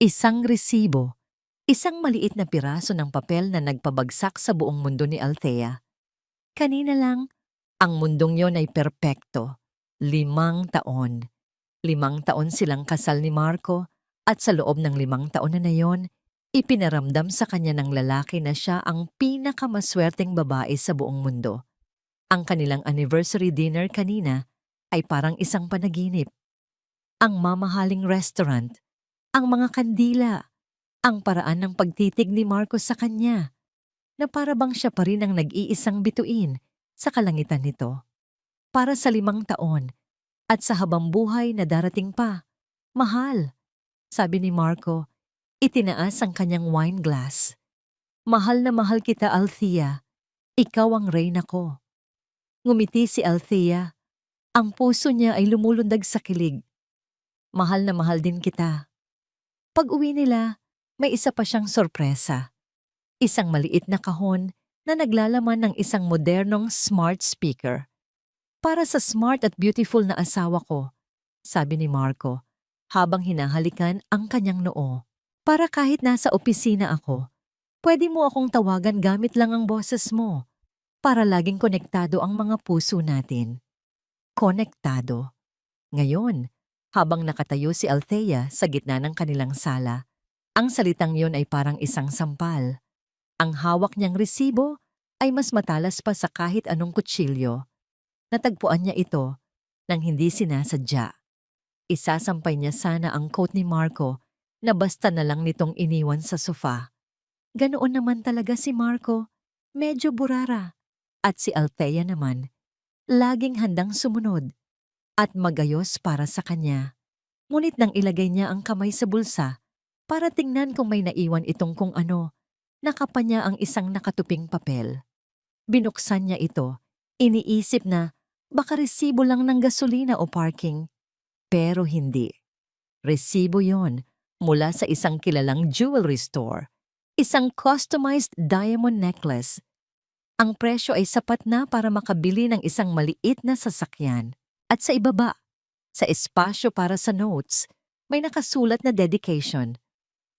Isang resibo, isang maliit na piraso ng papel na nagpabagsak sa buong mundo ni Althea. Kanina lang, ang mundong yon ay perpekto. 5 taon. 5 taon silang kasal ni Marco at sa loob ng 5 taon na yon, ipinaramdam sa kanya ng lalaki na siya ang pinakamaswerteng babae sa buong mundo. Ang kanilang anniversary dinner kanina ay parang isang panaginip. Ang mamahaling restaurant, ang mga kandila, ang paraan ng pagtitig ni Marco sa kanya, na para bang siya pa rin ang nag-iisang bituin sa kalangitan nito. Para sa 5 taon at sa habang buhay na darating pa. Mahal, sabi ni Marco, itinaas ang kanyang wine glass. Mahal na mahal kita, Althea. Ikaw ang reyna ko. Ngumiti si Althea. Ang puso niya ay lumulundag sa kilig. Mahal na mahal din kita. Pag-uwi nila, may isa pa siyang sorpresa. Isang maliit na kahon na naglalaman ng isang modernong smart speaker. Para sa smart at beautiful na asawa ko, sabi ni Marco, habang hinahalikan ang kanyang noo. Para kahit nasa opisina ako, pwede mo akong tawagan gamit lang ang boses mo, para laging konektado ang mga puso natin. Konektado. Ngayon, habang nakatayo si Althea sa gitna ng kanilang sala, ang salitang yon ay parang isang sampal. Ang hawak niyang resibo ay mas matalas pa sa kahit anong kutsilyo. Natagpuan niya ito nang hindi sinasadya. Isasampay niya sana ang coat ni Marco na basta na lang nitong iniwan sa sofa. Ganoon naman talaga si Marco, medyo burara. At si Althea naman, laging handang sumunod at magayos para sa kanya. Ngunit nang ilagay niya ang kamay sa bulsa para tingnan kung may naiwan itong kung ano, nakapa niya ang isang nakatuping papel. Binuksan niya ito, iniisip na baka resibo lang ng gasolina o parking. Pero hindi. Resibo yon mula sa isang kilalang jewelry store. Isang customized diamond necklace. Ang presyo ay sapat na para makabili ng isang maliit na sasakyan. At sa ibaba, sa espasyo para sa notes, may nakasulat na dedication.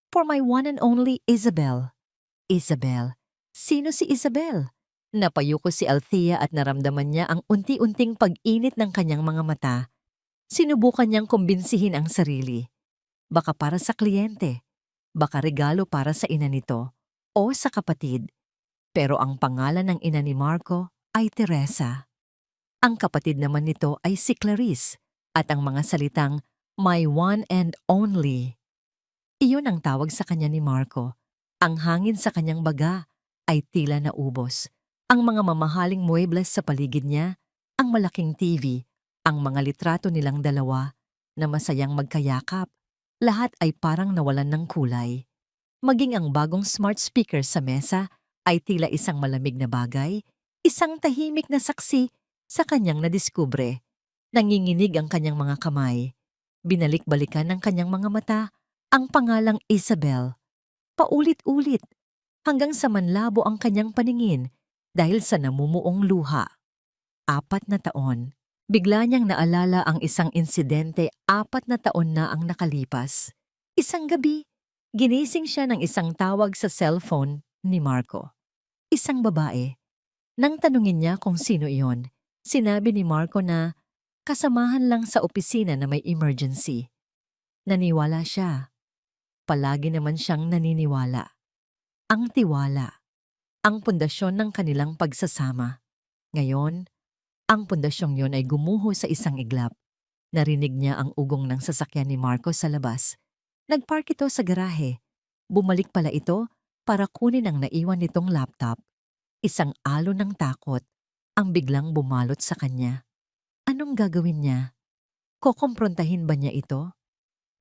For my one and only Isabel. Isabel. Sino si Isabel? Napayuko si Althea at naramdaman niya ang unti-unting pag-init ng kanyang mga mata. Sinubukan niyang kumbinsihin ang sarili. Baka para sa kliyente, baka regalo para sa ina nito, o sa kapatid. Pero ang pangalan ng ina ni Marco ay Teresa. Ang kapatid naman nito ay si Clarice at ang mga salitang my one and only. Iyon ang tawag sa kanya ni Marco. Ang hangin sa kanyang baga ay tila naubos. Ang mga mamahaling muebles sa paligid niya, ang malaking TV, ang mga litrato nilang dalawa na masayang magkayakap, lahat ay parang nawalan ng kulay. Maging ang bagong smart speaker sa mesa ay tila isang malamig na bagay, isang tahimik na saksi sa kanyang nadiskubre. Nanginginig ang kanyang mga kamay. Binalik-balikan ng kanyang mga mata ang pangalang Isabel. Paulit-ulit hanggang sa manlabo ang kanyang paningin dahil sa namumuong luha. 4 na taon. Bigla niyang naalala ang isang insidente 4 na taon na ang nakalipas. Isang gabi, ginising siya ng isang tawag sa cellphone ni Marco. Isang babae. Nang tanungin niya kung sino iyon, sinabi ni Marco na kasamahan lang sa opisina na may emergency. Naniwala siya. Palagi naman siyang naniniwala. Ang tiwala. Ang pundasyon ng kanilang pagsasama. Ngayon, ang pundasyong yon ay gumuho sa isang iglap. Narinig niya ang ugong ng sasakyan ni Marco sa labas. Nagpark ito sa garahe. Bumalik pala ito para kunin ang naiwan nitong laptop. Isang alon ng takot ang biglang bumalot sa kanya. Anong gagawin niya? Kokomprontahin ba niya ito?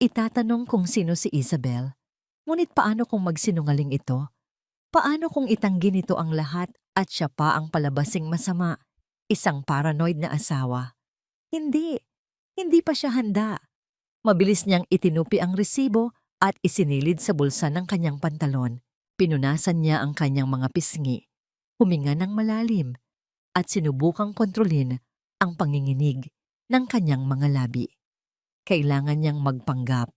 Itatanong kung sino si Isabel. Ngunit paano kung magsinungaling ito? Paano kung itanggi nito ang lahat at siya pa ang palabasing masama? Isang paranoid na asawa. Hindi pa siya handa. Mabilis niyang itinupi ang resibo at isinilid sa bulsa ng kanyang pantalon. Pinunasan niya ang kanyang mga pisngi. Huminga ng malalim at sinubukang kontrolin ang panginginig ng kanyang mga labi. Kailangan niyang magpanggap.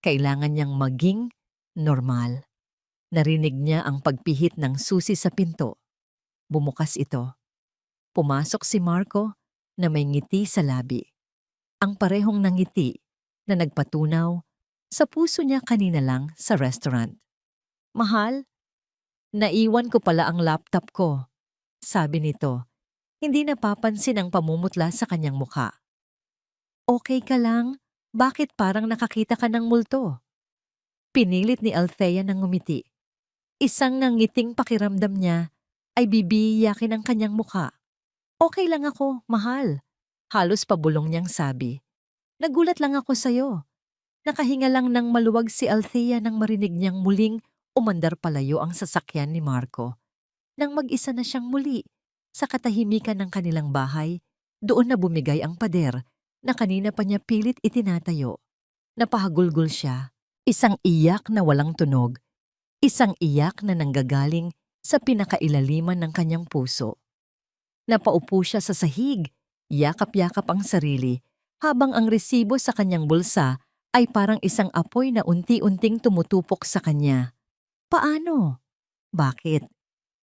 Kailangan niyang maging normal. Narinig niya ang pagpihit ng susi sa pinto. Bumukas ito. Pumasok si Marco na may ngiti sa labi. Ang parehong nangiti na nagpatunaw sa puso niya kanina lang sa restaurant. Mahal, naiwan ko pala ang laptop ko, sabi nito. Hindi napapansin ang pamumutla sa kanyang mukha. Okay ka lang? Bakit parang nakakita ka ng multo? Pinilit ni Althea ng ngumiti. Isang nangiting pakiramdam niya ay bibiyakin ang kanyang mukha. Okay lang ako, mahal. Halos pabulong niyang sabi. Nagulat lang ako sa'yo. Nakahinga lang ng maluwag si Althea nang marinig niyang muling umandar palayo ang sasakyan ni Marco. Nang mag-isa na siyang muli sa katahimikan ng kanilang bahay, doon na bumigay ang pader na kanina pa niya pilit itinatayo. Napahagulgol siya, isang iyak na walang tunog, isang iyak na nanggagaling sa pinakailaliman ng kanyang puso. Napaupo siya sa sahig, yakap-yakap ang sarili, habang ang resibo sa kanyang bulsa ay parang isang apoy na unti-unting tumutupok sa kanya. Paano? Bakit?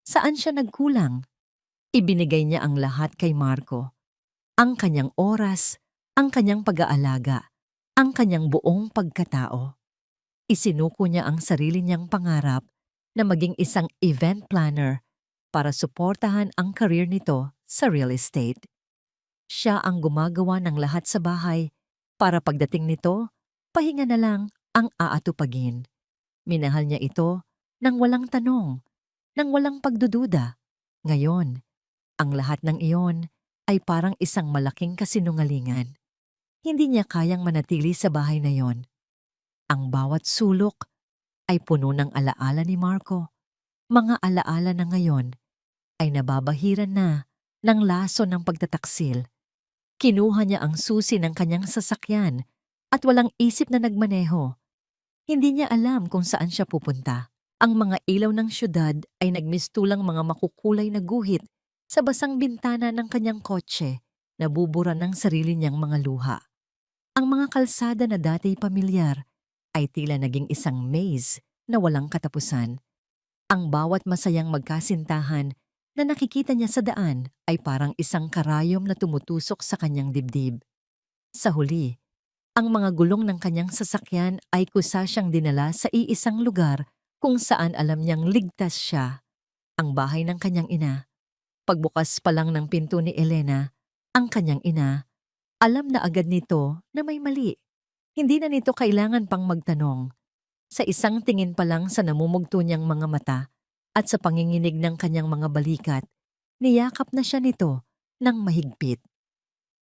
Saan siya nagkulang? Ibinigay niya ang lahat kay Marco. Ang kanyang oras, ang kanyang pag-aalaga, ang kanyang buong pagkatao. Isinuko niya ang sarili niyang pangarap na maging isang event planner para suportahan ang career nito sa real estate. Siya ang gumagawa ng lahat sa bahay para pagdating nito, pahinga na lang ang aatupagin. Minahal niya ito nang walang tanong, nang walang pagdududa. Ngayon, ang lahat ng iyon ay parang isang malaking kasinungalingan. Hindi niya kayang manatili sa bahay na yon. Ang bawat sulok ay puno ng alaala ni Marco. Mga alaala na ngayon ay nababahiran na ng laso ng pagtataksil. Kinuha niya ang susi ng kanyang sasakyan at walang isip na nagmaneho. Hindi niya alam kung saan siya pupunta. Ang mga ilaw ng syudad ay nagmistulang mga makukulay na guhit sa basang bintana ng kanyang kotse, nabubura ng sarili niyang mga luha. Ang mga kalsada na dati pamilyar ay tila naging isang maze na walang katapusan. Ang bawat masayang magkasintahan na nakikita niya sa daan ay parang isang karayom na tumutusok sa kanyang dibdib. Sa huli, ang mga gulong ng kanyang sasakyan ay kusa siyang dinala sa iisang lugar kung saan alam niyang ligtas siya, ang bahay ng kanyang ina. Pagbukas pa lang ng pinto ni Elena, ang kanyang ina, alam na agad nito na may mali. Hindi na nito kailangan pang magtanong. Sa isang tingin pa lang sa namumugto niyang mga mata at sa panginginig ng kanyang mga balikat, niyakap na siya nito ng mahigpit.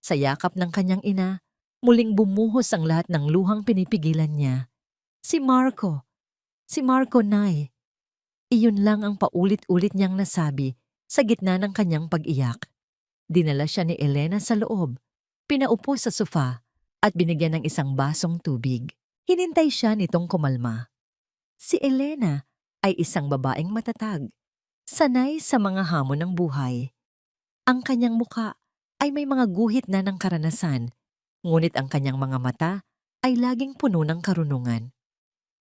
Sa yakap ng kanyang ina, muling bumuhos ang lahat ng luhang pinipigilan niya. Si Marco, Nay. Iyon lang ang paulit-ulit niyang nasabi sa gitna ng kanyang pag-iyak. Dinala siya ni Elena sa loob, pinaupo sa sofa at binigyan ng isang basong tubig. Hinintay siya nitong kumalma. Si Elena ay isang babaeng matatag, sanay sa mga hamon ng buhay. Ang kanyang muka ay may mga guhit na ng karanasan, ngunit ang kanyang mga mata ay laging puno ng karunungan.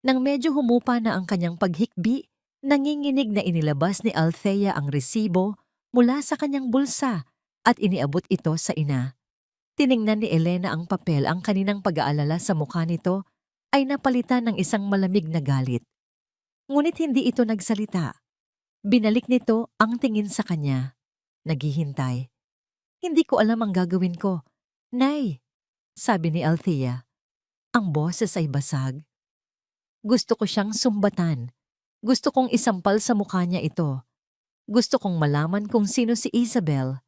Nang medyo humupa na ang kanyang paghikbi, nanginginig na inilabas ni Althea ang resibo mula sa kanyang bulsa at iniabot ito sa ina. Tiningnan ni Elena ang papel, ang kaninang pag-aalala sa mukha nito ay napalitan ng isang malamig na galit. Ngunit hindi ito nagsalita. Binalik nito ang tingin sa kanya. Naghihintay. Hindi ko alam ang gagawin ko. Nay, sabi ni Althea. Ang boses ay basag. Gusto ko siyang sumbatan. Gusto kong isampal sa mukha niya ito. Gusto kong malaman kung sino si Isabel.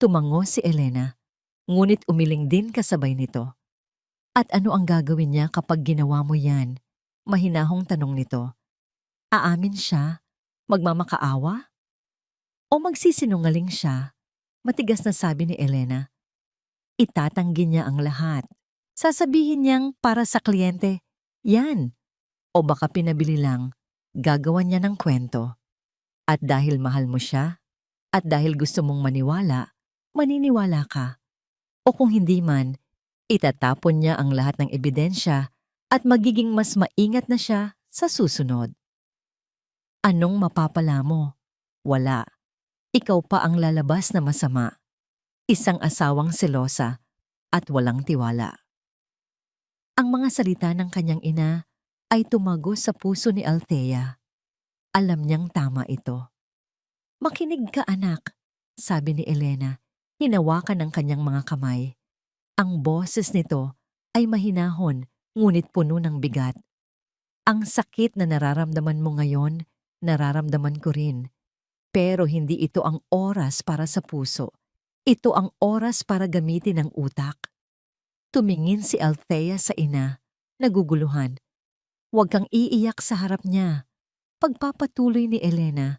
Tumango si Elena, ngunit umiling din kasabay nito. At ano ang gagawin niya kapag ginawa mo yan? Mahinahong tanong nito. Aamin siya? Magmamakaawa? O magsisinungaling siya? Matigas na sabi ni Elena. Itatanggi niya ang lahat. Sasabihin niyang para sa kliyente, yan. O baka pinabili lang, gagawan niya ng kwento. At dahil mahal mo siya, at dahil gusto mong maniwala, maniniwala ka. O kung hindi man, itatapon niya ang lahat ng ebidensya at magiging mas maingat na siya sa susunod. Anong mapapala mo? Wala. Ikaw pa ang lalabas na masama. Isang asawang selosa at walang tiwala. Ang mga salita ng kanyang ina ay tumago sa puso ni Althea. Alam niyang tama ito. Makinig ka, anak, sabi ni Elena, hinawakan ng kanyang mga kamay. Ang boses nito ay mahinahon ngunit puno ng bigat. Ang sakit na nararamdaman mo ngayon, nararamdaman ko rin. Pero hindi ito ang oras para sa puso. Ito ang oras para gamitin ang utak. Tumingin si Althea sa ina, naguguluhan. Huwag kang iiyak sa harap niya. Pagpapatuloy ni Elena.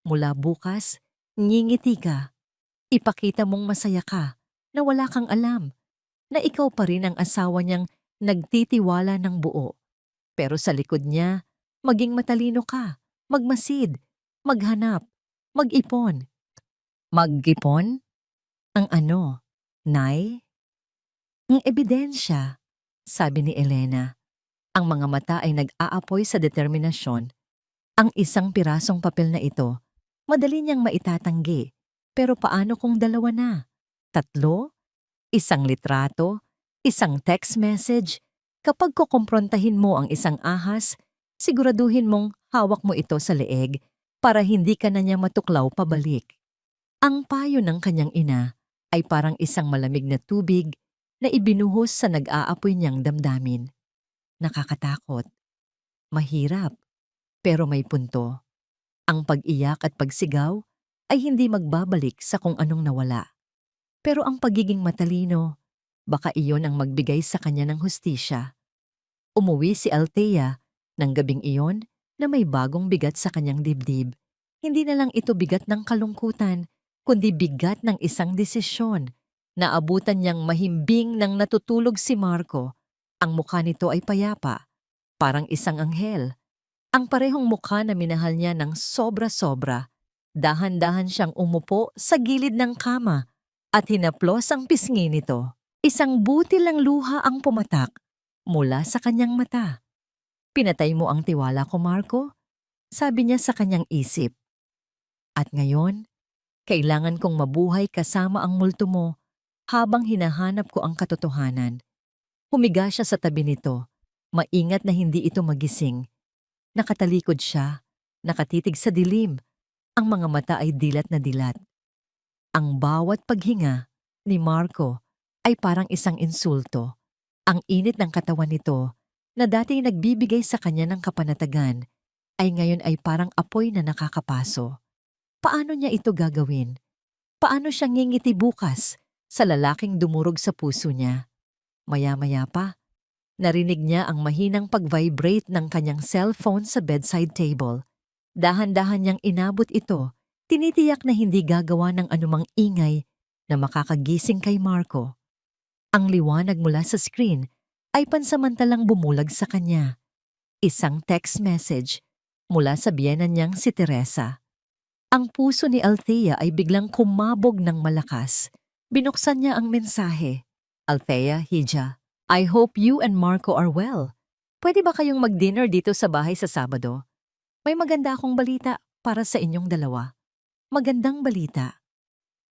Mula bukas, ngingiti ka. Ipakita mong masaya ka, na wala kang alam, na ikaw pa rin ang asawa niyang nagtitiwala ng buo. Pero sa likod niya, maging matalino ka, magmasid, maghanap, mag-ipon. Mag-ipon? Ang ano, Nay? Ang ebidensya, sabi ni Elena. Ang mga mata ay nag-aapoy sa determinasyon. Ang isang pirasong papel na ito, madali niyang maitatanggi. Pero paano kung dalawa na? 3? Isang litrato? Isang text message? Kapag kukumprontahin mo ang isang ahas, siguraduhin mong hawak mo ito sa leeg para hindi ka na niya matuklaw pabalik. Ang payo ng kanyang ina ay parang isang malamig na tubig na ibinuhos sa nag-aapoy niyang damdamin. Nakakatakot. Mahirap. Pero may punto. Ang pag-iyak at pagsigaw ay hindi magbabalik sa kung anong nawala. Pero ang pagiging matalino, baka iyon ang magbigay sa kanya ng hustisya. Umuwi si Althea ng gabing iyon na may bagong bigat sa kanyang dibdib. Hindi na lang ito bigat ng kalungkutan, kundi bigat ng isang desisyon. Naabutan niyang mahimbing nang natutulog si Marco. Ang mukha nito ay payapa, parang isang anghel. Ang parehong mukha na minahal niya ng sobra-sobra. Dahan-dahan siyang umupo sa gilid ng kama at hinaplos ang pisngi nito. Isang butil ng luha ang pumatak mula sa kanyang mata. Pinatay mo ang tiwala ko, Marco, sabi niya sa kanyang isip. At ngayon, kailangan kong mabuhay kasama ang multo mo habang hinahanap ko ang katotohanan. Humiga siya sa tabi nito, maingat na hindi ito magising. Nakatalikod siya, nakatitig sa dilim. Ang mga mata ay dilat na dilat. Ang bawat paghinga ni Marco ay parang isang insulto. Ang init ng katawan nito na dati nagbibigay sa kanya ng kapanatagan ay ngayon ay parang apoy na nakakapaso. Paano niya ito gagawin? Paano siya ngingiti bukas sa lalaking dumurog sa puso niya? Maya-maya pa, narinig niya ang mahinang pag-vibrate ng kanyang cellphone sa bedside table. Dahan-dahan niyang inabot ito, tinitiyak na hindi gagawa ng anumang ingay na makakagising kay Marco. Ang liwanag mula sa screen ay pansamantalang bumulag sa kanya. Isang text message mula sa biyenan niyang si Teresa. Ang puso ni Althea ay biglang kumabog ng malakas. Binuksan niya ang mensahe. Althea, Hija, I hope you and Marco are well. Pwede ba kayong mag-dinner dito sa bahay sa Sabado? May maganda akong balita para sa inyong dalawa. Magandang balita.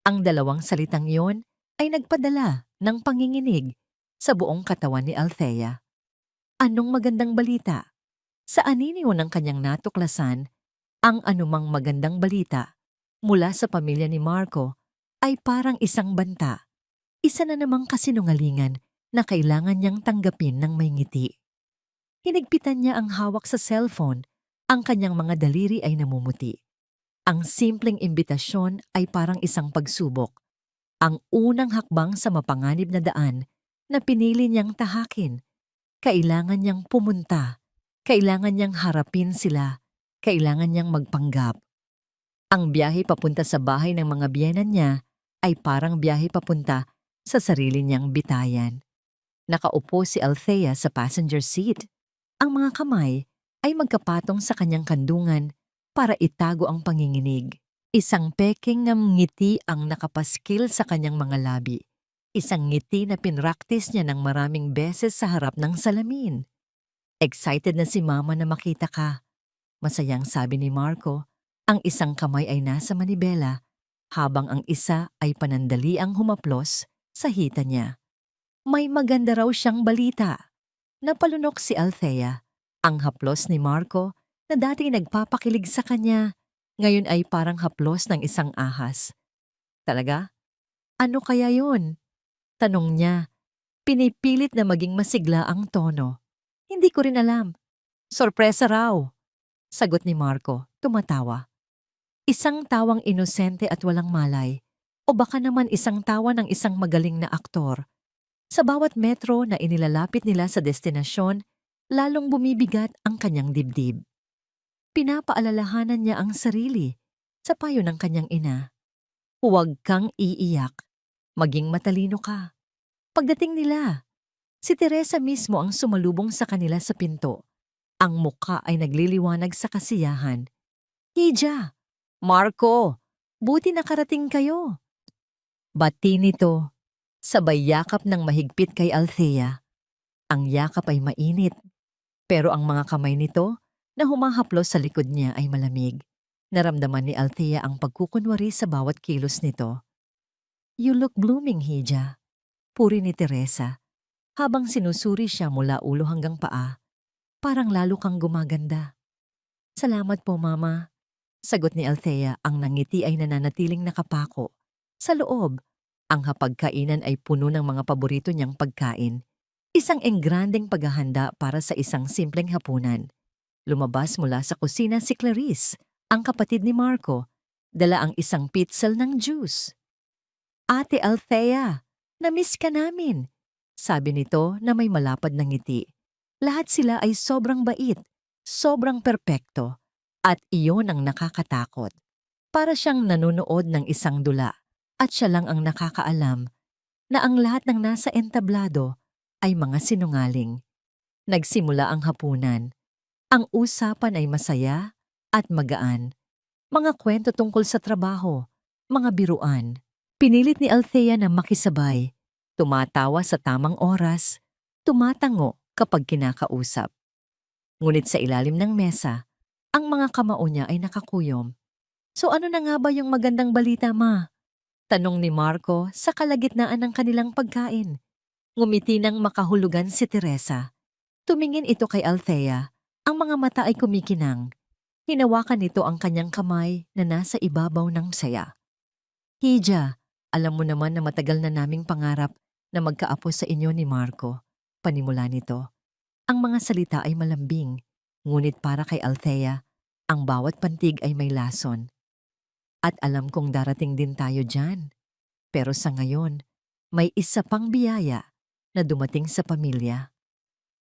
Ang dalawang salitang yon ay nagpadala ng panginginig sa buong katawan ni Althea. Anong magandang balita? Sa aniniw ng kanyang natuklasan, ang anumang magandang balita mula sa pamilya ni Marco ay parang isang banta. Isa na namang kasinungalingan na kailangan niyang tanggapin ng may ngiti. Hinigpitan niya ang hawak sa cellphone. Ang kanyang mga daliri ay namumuti. Ang simpleng imbitasyon ay parang isang pagsubok. Ang unang hakbang sa mapanganib na daan na pinili niyang tahakin. Kailangan niyang pumunta. Kailangan niyang harapin sila. Kailangan niyang magpanggap. Ang biyahe papunta sa bahay ng mga biyenan niya ay parang biyahe papunta sa sarili niyang bitayan. Nakaupo si Althea sa passenger seat. Ang mga kamay ay magkapatong sa kanyang kandungan para itago ang panginginig. Isang peking na ngiti ang nakapaskil sa kanyang mga labi. Isang ngiti na pinraktis niya ng maraming beses sa harap ng salamin. Excited na si Mama na makita ka. Masayang sabi ni Marco, ang isang kamay ay nasa manibela habang ang isa ay panandaliang humaplos sa hita niya. May maganda raw siyang balita. Napalunok si Althea. Ang haplos ni Marco na dati nagpapakilig sa kanya, ngayon ay parang haplos ng isang ahas. Talaga? Ano kaya yun? Tanong niya. Pinipilit na maging masigla ang tono. Hindi ko rin alam. Sorpresa raw. Sagot ni Marco, tumatawa. Isang tawang inosente at walang malay. O baka naman isang tawa ng isang magaling na aktor. Sa bawat metro na inilalapit nila sa destinasyon, lalong bumibigat ang kanyang dibdib. Pinapaalalahanan niya ang sarili sa payo ng kanyang ina. Huwag kang iiyak. Maging matalino ka. Pagdating nila, si Teresa mismo ang sumalubong sa kanila sa pinto. Ang mukha ay nagliliwanag sa kasiyahan. Hija! Marco! Buti nakarating kayo! Bati nito, sabay yakap ng mahigpit kay Althea. Ang yakap ay mainit, pero ang mga kamay nito na humahaplos sa likod niya ay malamig. Naramdaman ni Althea ang pagkukunwari sa bawat kilos nito. You look blooming, Hija. Puri ni Teresa, habang sinusuri siya mula ulo hanggang paa. Parang lalo kang gumaganda. Salamat po, Mama. Sagot ni Althea, ang nangiti ay nananatiling nakapako. Sa loob, ang hapagkainan ay puno ng mga paborito niyang pagkain. Isang engrandeng paghahanda para sa isang simpleng hapunan. Lumabas mula sa kusina si Clarice, ang kapatid ni Marco, dala ang isang pitzel ng juice. Ate Althea, na-miss ka namin, sabi nito na may malapad na ngiti. Lahat sila ay sobrang bait, sobrang perpekto, at iyon ang nakakatakot. Para siyang nanonood ng isang dula, at siya lang ang nakakaalam na ang lahat ng nasa entablado ay mga sinungaling. Nagsimula ang hapunan. Ang usapan ay masaya at magaan. Mga kwento tungkol sa trabaho, mga biruan. Pinilit ni Althea na makisabay, tumatawa sa tamang oras, tumatango kapag kinakausap. Ngunit sa ilalim ng mesa, ang mga kamao niya ay nakakuyom. So ano na nga ba yung magandang balita, Ma? Tanong ni Marco sa kalagitnaan ng kanilang pagkain. Ngumiti ng makahulugan si Teresa. Tumingin ito kay Althea. Ang mga mata ay kumikinang. Hinawakan nito ang kanyang kamay na nasa ibabaw ng saya. Hija, alam mo naman na matagal na naming pangarap na magkaapo sa inyo ni Marco. Panimula nito. Ang mga salita ay malambing, ngunit para kay Althea, ang bawat pantig ay may lason. At alam kong darating din tayo dyan. Pero sa ngayon, may isa pang biyaya na dumating sa pamilya.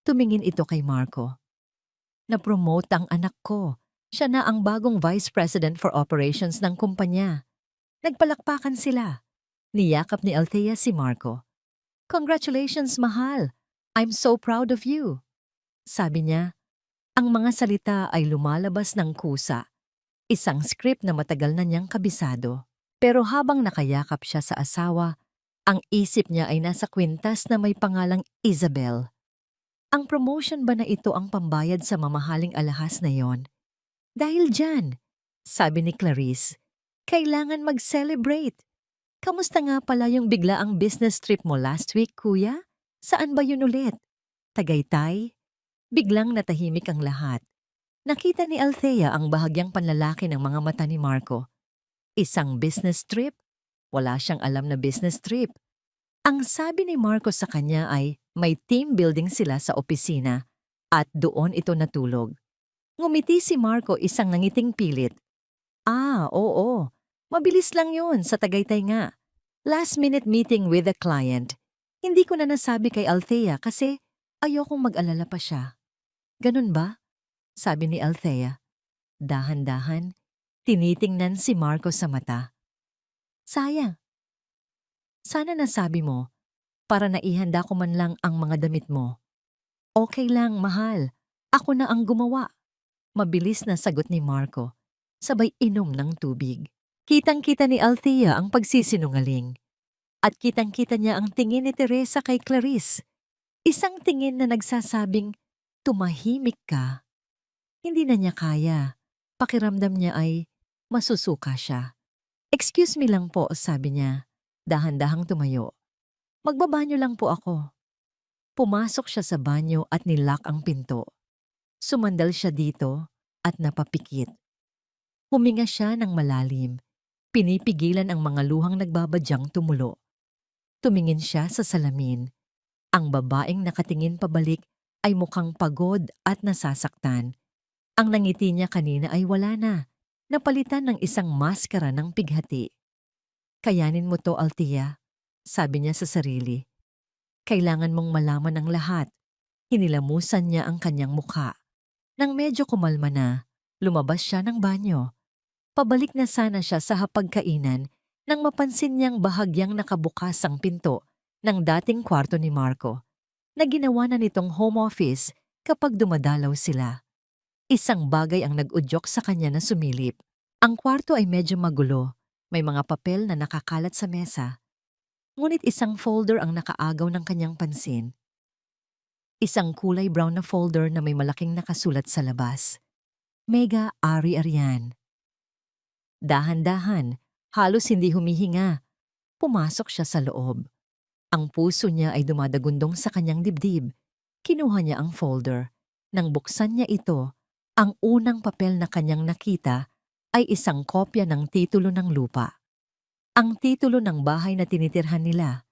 Tumingin ito kay Marco. Na-promote ang anak ko. Siya na ang bagong Vice President for Operations ng kumpanya. Nagpalakpakan sila. Niyakap ni Althea si Marco. Congratulations, mahal. I'm so proud of you. Sabi niya, ang mga salita ay lumalabas ng kusa. Isang script na matagal na niyang kabisado. Pero habang nakayakap siya sa asawa, ang isip niya ay nasa kwintas na may pangalang Isabel. Ang promotion ba na ito ang pambayad sa mamahaling alahas na yon? Dahil dyan, sabi ni Clarice, kailangan mag-celebrate. Kamusta nga pala yung biglaang business trip mo last week, kuya? Saan ba yun ulit? Tagaytay? Biglang natahimik ang lahat. Nakita ni Althea ang bahagyang panlalaki ng mga mata ni Marco. Isang business trip? Wala siyang alam na business trip. Ang sabi ni Marco sa kanya ay may team building sila sa opisina at doon ito natulog. Ngumiti si Marco, isang nangiting pilit. Ah, oo. Mabilis lang yun, sa Tagaytay nga. Last minute meeting with a client. Hindi ko na nasabi kay Althea kasi ayokong mag-alala pa siya. Ganun ba? Sabi ni Althea. Dahan-dahan, tinitingnan si Marco sa mata. Sayang. Sana nasabi mo, para naihanda ko man lang ang mga damit mo. Okay lang, mahal. Ako na ang gumawa. Mabilis na sagot ni Marco, sabay inom ng tubig. Kitang-kita ni Althea ang pagsisinungaling. At kitang-kita niya ang tingin ni Teresa kay Clarice. Isang tingin na nagsasabing, tumahimik ka. Hindi na niya kaya. Pakiramdam niya ay masusuka siya. "Excuse me lang po," sabi niya. Dahan-dahang tumayo. "Magbabanyo lang po ako." Pumasok siya sa banyo at nilock ang pinto. Sumandal siya dito at napapikit. Huminga siya ng malalim. Pinipigilan ang mga luhang nagbabadyang tumulo. Tumingin siya sa salamin. Ang babaeng nakatingin pabalik ay mukhang pagod at nasasaktan. Ang nangiti niya kanina ay wala na. Napalitan ng isang maskara ng pighati. "Kayanin mo to, Althea," sabi niya sa sarili. "Kailangan mong malaman ang lahat." Hinilamusan niya ang kanyang mukha. Nang medyo kumalma na, lumabas siya ng banyo. Pabalik na sana siya sa hapagkainan nang mapansin niyang bahagyang nakabukas ang pinto ng dating kwarto ni Marco, na ginawa na nitong home office kapag dumadalaw sila. Isang bagay ang nag-udyok sa kanya na sumilip. Ang kwarto ay medyo magulo, may mga papel na nakakalat sa mesa. Ngunit isang folder ang nakaagaw ng kanyang pansin. Isang kulay brown na folder na may malaking nakasulat sa labas. Mega Ari-Arian. Dahan-dahan, halos hindi humihinga. Pumasok siya sa loob. Ang puso niya ay dumadagundong sa kanyang dibdib. Kinuha niya ang folder. Nang buksan niya ito, ang unang papel na kanyang nakita ay isang kopya ng titulo ng lupa. Ang titulo ng bahay na tinitirhan nila.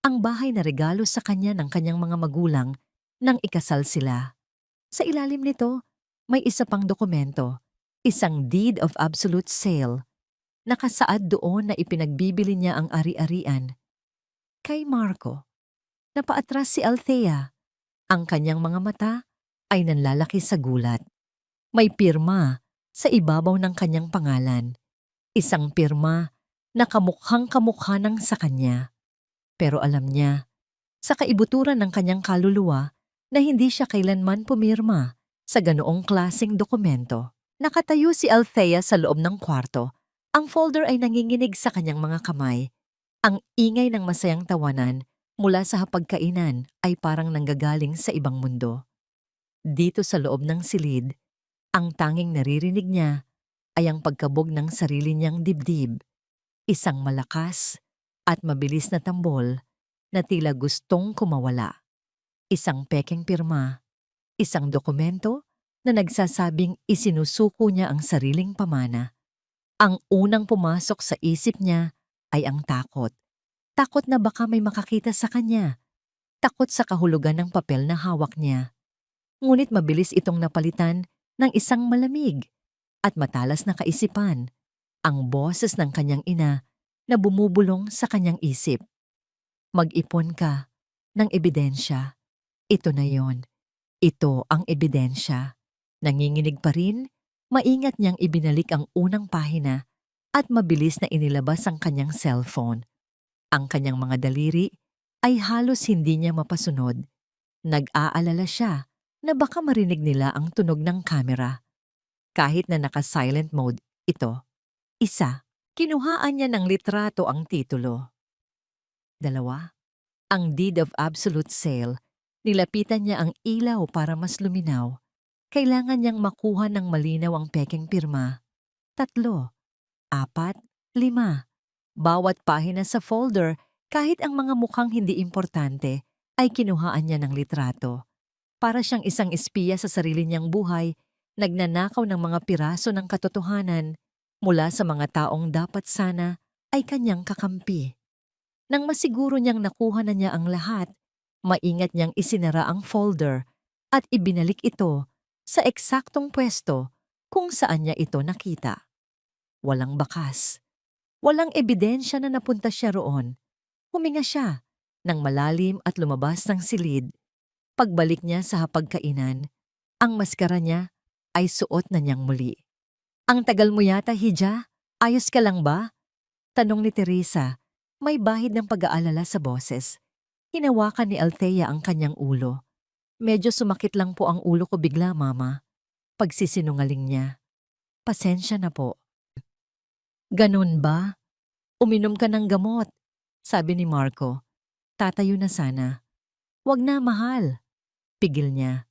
Ang bahay na regalo sa kanya ng kanyang mga magulang nang ikasal sila. Sa ilalim nito, may isa pang dokumento, isang deed of absolute sale. Nakasaad doon na ipinagbibili niya ang ari-arian. Kay Marco. Napaatras si Althea. Ang kanyang mga mata ay nanlalaki sa gulat. May pirma sa ibabaw ng kanyang pangalan. Isang pirma na kamukhang-kamukha ng sa kanya. Pero alam niya, sa kaibuturan ng kanyang kaluluwa, na hindi siya kailanman pumirma sa ganoong klaseng dokumento. Nakatayo si Althea sa loob ng kwarto. Ang folder ay nanginginig sa kanyang mga kamay. Ang ingay ng masayang tawanan mula sa hapagkainan ay parang nanggagaling sa ibang mundo. Dito sa loob ng silid, ang tanging naririnig niya ay ang pagkabog ng sarili niyang dibdib. Isang malakas at mabilis na tambol na tila gustong kumawala. Isang pekeng pirma, isang dokumento na nagsasabing isinusuko niya ang sariling pamana. Ang unang pumasok sa isip niya ay ang takot. Takot na baka may makakita sa kanya. Takot sa kahulugan ng papel na hawak niya. Ngunit mabilis itong napalitan ng isang malamig at matalas na kaisipan, ang boses ng kanyang ina na bumubulong sa kanyang isip. "Mag-ipon ka ng ebidensya. Ito na yon. Ito ang ebidensya." Nanginginig pa rin, maingat niyang ibinalik ang unang pahina at mabilis na inilabas ang kanyang cellphone. Ang kanyang mga daliri ay halos hindi niya mapasunod. Nag-aalala siya na baka marinig nila ang tunog ng kamera. Kahit na naka-silent mode ito. Isa, kinuhaan niya ng litrato ang titulo. Dalawa, ang deed of absolute sale. Nilapitan niya ang ilaw para mas luminaw. Kailangan niyang makuha ng malinaw ang pekeng pirma. 3, 4, 5. Bawat pahina sa folder, kahit ang mga mukhang hindi importante, ay kinuhaan niya ng litrato. Para siyang isang espiya sa sarili niyang buhay, nagnanakaw ng mga piraso ng katotohanan mula sa mga taong dapat sana ay kanyang kakampi. Nang masiguro niyang nakuha na niya ang lahat, maingat niyang isinara ang folder at ibinalik ito sa eksaktong pwesto kung saan niya ito nakita. Walang bakas. Walang ebidensya na napunta siya roon. Huminga siya ng malalim at lumabas ng silid. Pagbalik niya sa hapagkainan, ang maskara niya ay suot na niyang muli. "Ang tagal mo yata, Hija. Ayos ka lang ba?" Tanong ni Teresa, may bahid ng pag-aalala sa boses. Hinawakan ni Althea ang kanyang ulo. "Medyo sumakit lang po ang ulo ko bigla, Mama." Pagsisinungaling niya. "Pasensya na po." "Ganun ba? Uminom ka ng gamot," sabi ni Marco. "Tatayo na sana." "Wag na, mahal." Pigil niya.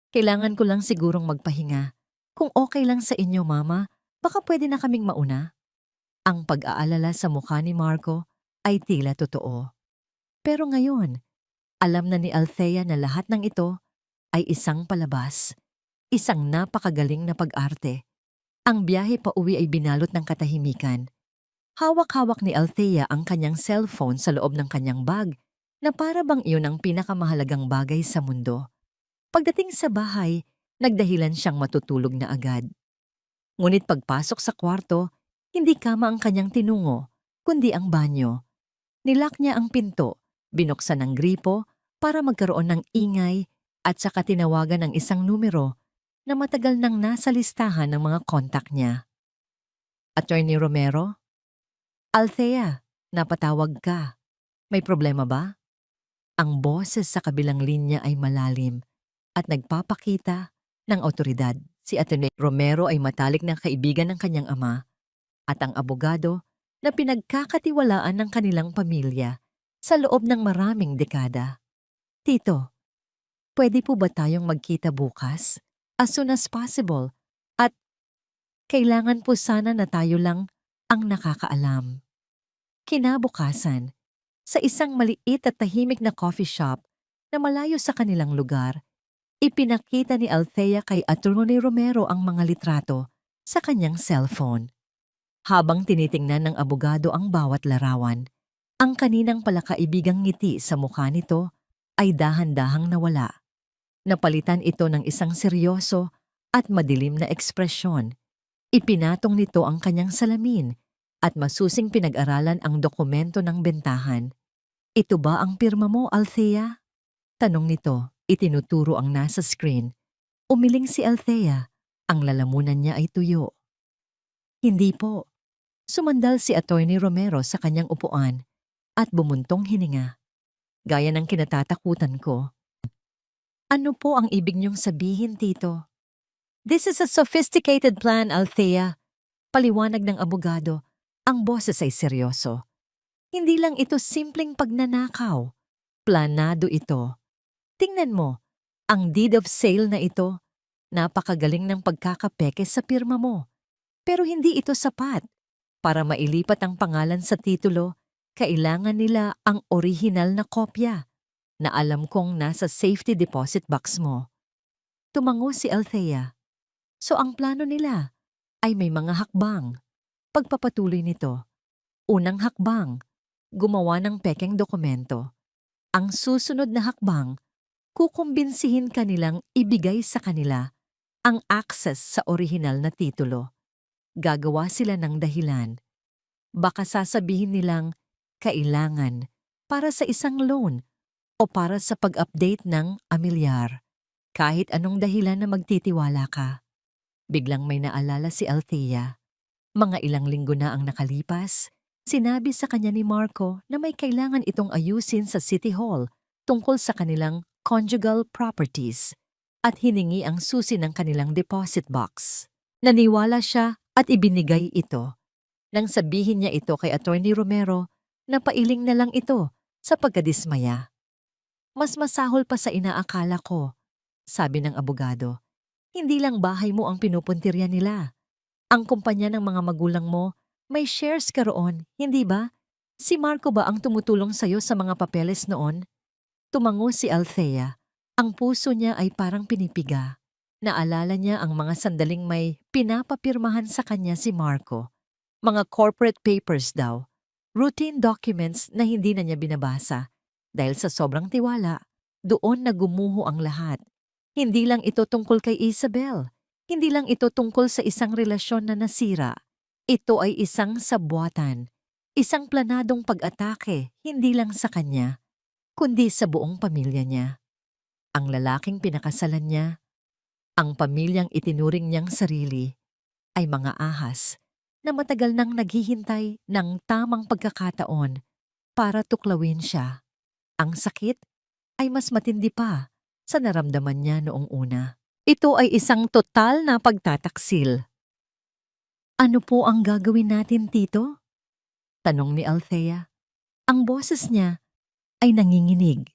Kailangan ko lang sigurong magpahinga. Kung okay lang sa inyo, Mama, baka pwede na kaming mauna. Ang pag-aalala sa mukha ni Marco ay tila totoo. Pero ngayon, alam na ni Althea na lahat ng ito ay isang palabas, isang napakagaling na pag-arte. Ang biyahe pa uwi ay binalot ng katahimikan. Hawak-hawak ni Althea ang kanyang cellphone sa loob ng kanyang bag na para bang iyon ang pinakamahalagang bagay sa mundo. Pagdating sa bahay, nagdahilan siyang matutulog na agad. Ngunit pagpasok sa kwarto, hindi kama ang kanyang tinungo, kundi ang banyo. Nilak niya ang pinto, binuksan ang gripo para magkaroon ng ingay at saka tinawagan ng isang numero na matagal nang nasa listahan ng mga kontak niya. Attorney Romero? Althea, napatawag ka. May problema ba? Ang boses sa kabilang linya ay malalim at nagpapakita ng awtoridad. Si Atty. Romero ay matalik na kaibigan ng kanyang ama at ang abogado na pinagkakatiwalaan ng kanilang pamilya sa loob ng maraming dekada. Tito, pwede po ba tayong magkita bukas? As soon as possible. At kailangan po sana na tayo lang ang nakakaalam. Kinabukasan, sa isang maliit at tahimik na coffee shop na malayo sa kanilang lugar, ipinakita ni Althea kay Atty. Romero ang mga litrato sa kanyang cellphone. Habang tinitingnan ng abogado ang bawat larawan, ang kaninang palakaibigang ngiti sa mukha nito ay dahan-dahang nawala. Napalitan ito ng isang seryoso at madilim na ekspresyon. Ipinatong nito ang kanyang salamin at masusing pinag-aralan ang dokumento ng bentahan. Ito ba ang pirma mo, Althea? Tanong nito, itinuturo ang nasa screen. Umiling si Althea, ang lalamunan niya ay tuyo. Hindi po. Sumandal si Atty. Romero sa kanyang upuan at bumuntong hininga. Gaya ng kinatatakutan ko. Ano po ang ibig niyong sabihin, Tito? This is a sophisticated plan, Althea. Paliwanag ng abogado. Ang boses ay seryoso. Hindi lang ito simpleng pagnanakaw. Planado ito. Tingnan mo, ang deed of sale na ito, napakagaling ng pagkakapeke sa pirma mo. Pero hindi ito sapat. Para mailipat ang pangalan sa titulo, kailangan nila ang orihinal na kopya na alam kong nasa safety deposit box mo. Tumango si Althea. So ang plano nila ay may mga hakbang. Pagpapatuloy nito. Unang hakbang, gumawa ng pekeng dokumento. Ang susunod na hakbang, kukumbinsihin kanilang ibigay sa kanila ang access sa orihinal na titulo. Gagawa sila ng dahilan. Baka sasabihin nilang kailangan para sa isang loan o para sa pag-update ng amilyar. Kahit anong dahilan na magtitiwala ka. Biglang may naalala si Althea. Mga ilang linggo na ang nakalipas, sinabi sa kanya ni Marco na may kailangan itong ayusin sa City Hall tungkol sa kanilang conjugal properties at hiningi ang susi ng kanilang deposit box. Naniwala siya at ibinigay ito. Nang sabihin niya ito kay Atty. Romero, napailing na lang ito sa pagkadismaya. Mas masahol pa sa inaakala ko, sabi ng abogado. Hindi lang bahay mo ang pinupuntirya nila. Ang kumpanya ng mga magulang mo, may shares ka roon, hindi ba? Si Marco ba ang tumutulong sa'yo sa mga papeles noon? Tumango si Althea. Ang puso niya ay parang pinipiga. Naalala niya ang mga sandaling may pinapapirmahan sa kanya si Marco. Mga corporate papers daw. Routine documents na hindi na niya binabasa. Dahil sa sobrang tiwala, doon na gumuho ang lahat. Hindi lang ito tungkol kay Isabel. Hindi lang ito tungkol sa isang relasyon na nasira. Ito ay isang sabwatan. Isang planadong pag-atake, hindi lang sa kanya, kundi sa buong pamilya niya. Ang lalaking pinakasalan niya, ang pamilyang itinuring niyang sarili, ay mga ahas na matagal nang naghihintay ng tamang pagkakataon para tuklawin siya. Ang sakit ay mas matindi pa sa naramdaman niya noong una. Ito ay isang total na pagtataksil. Ano po ang gagawin natin, Tito? Tanong ni Althea. Ang boses niya ay nanginginig.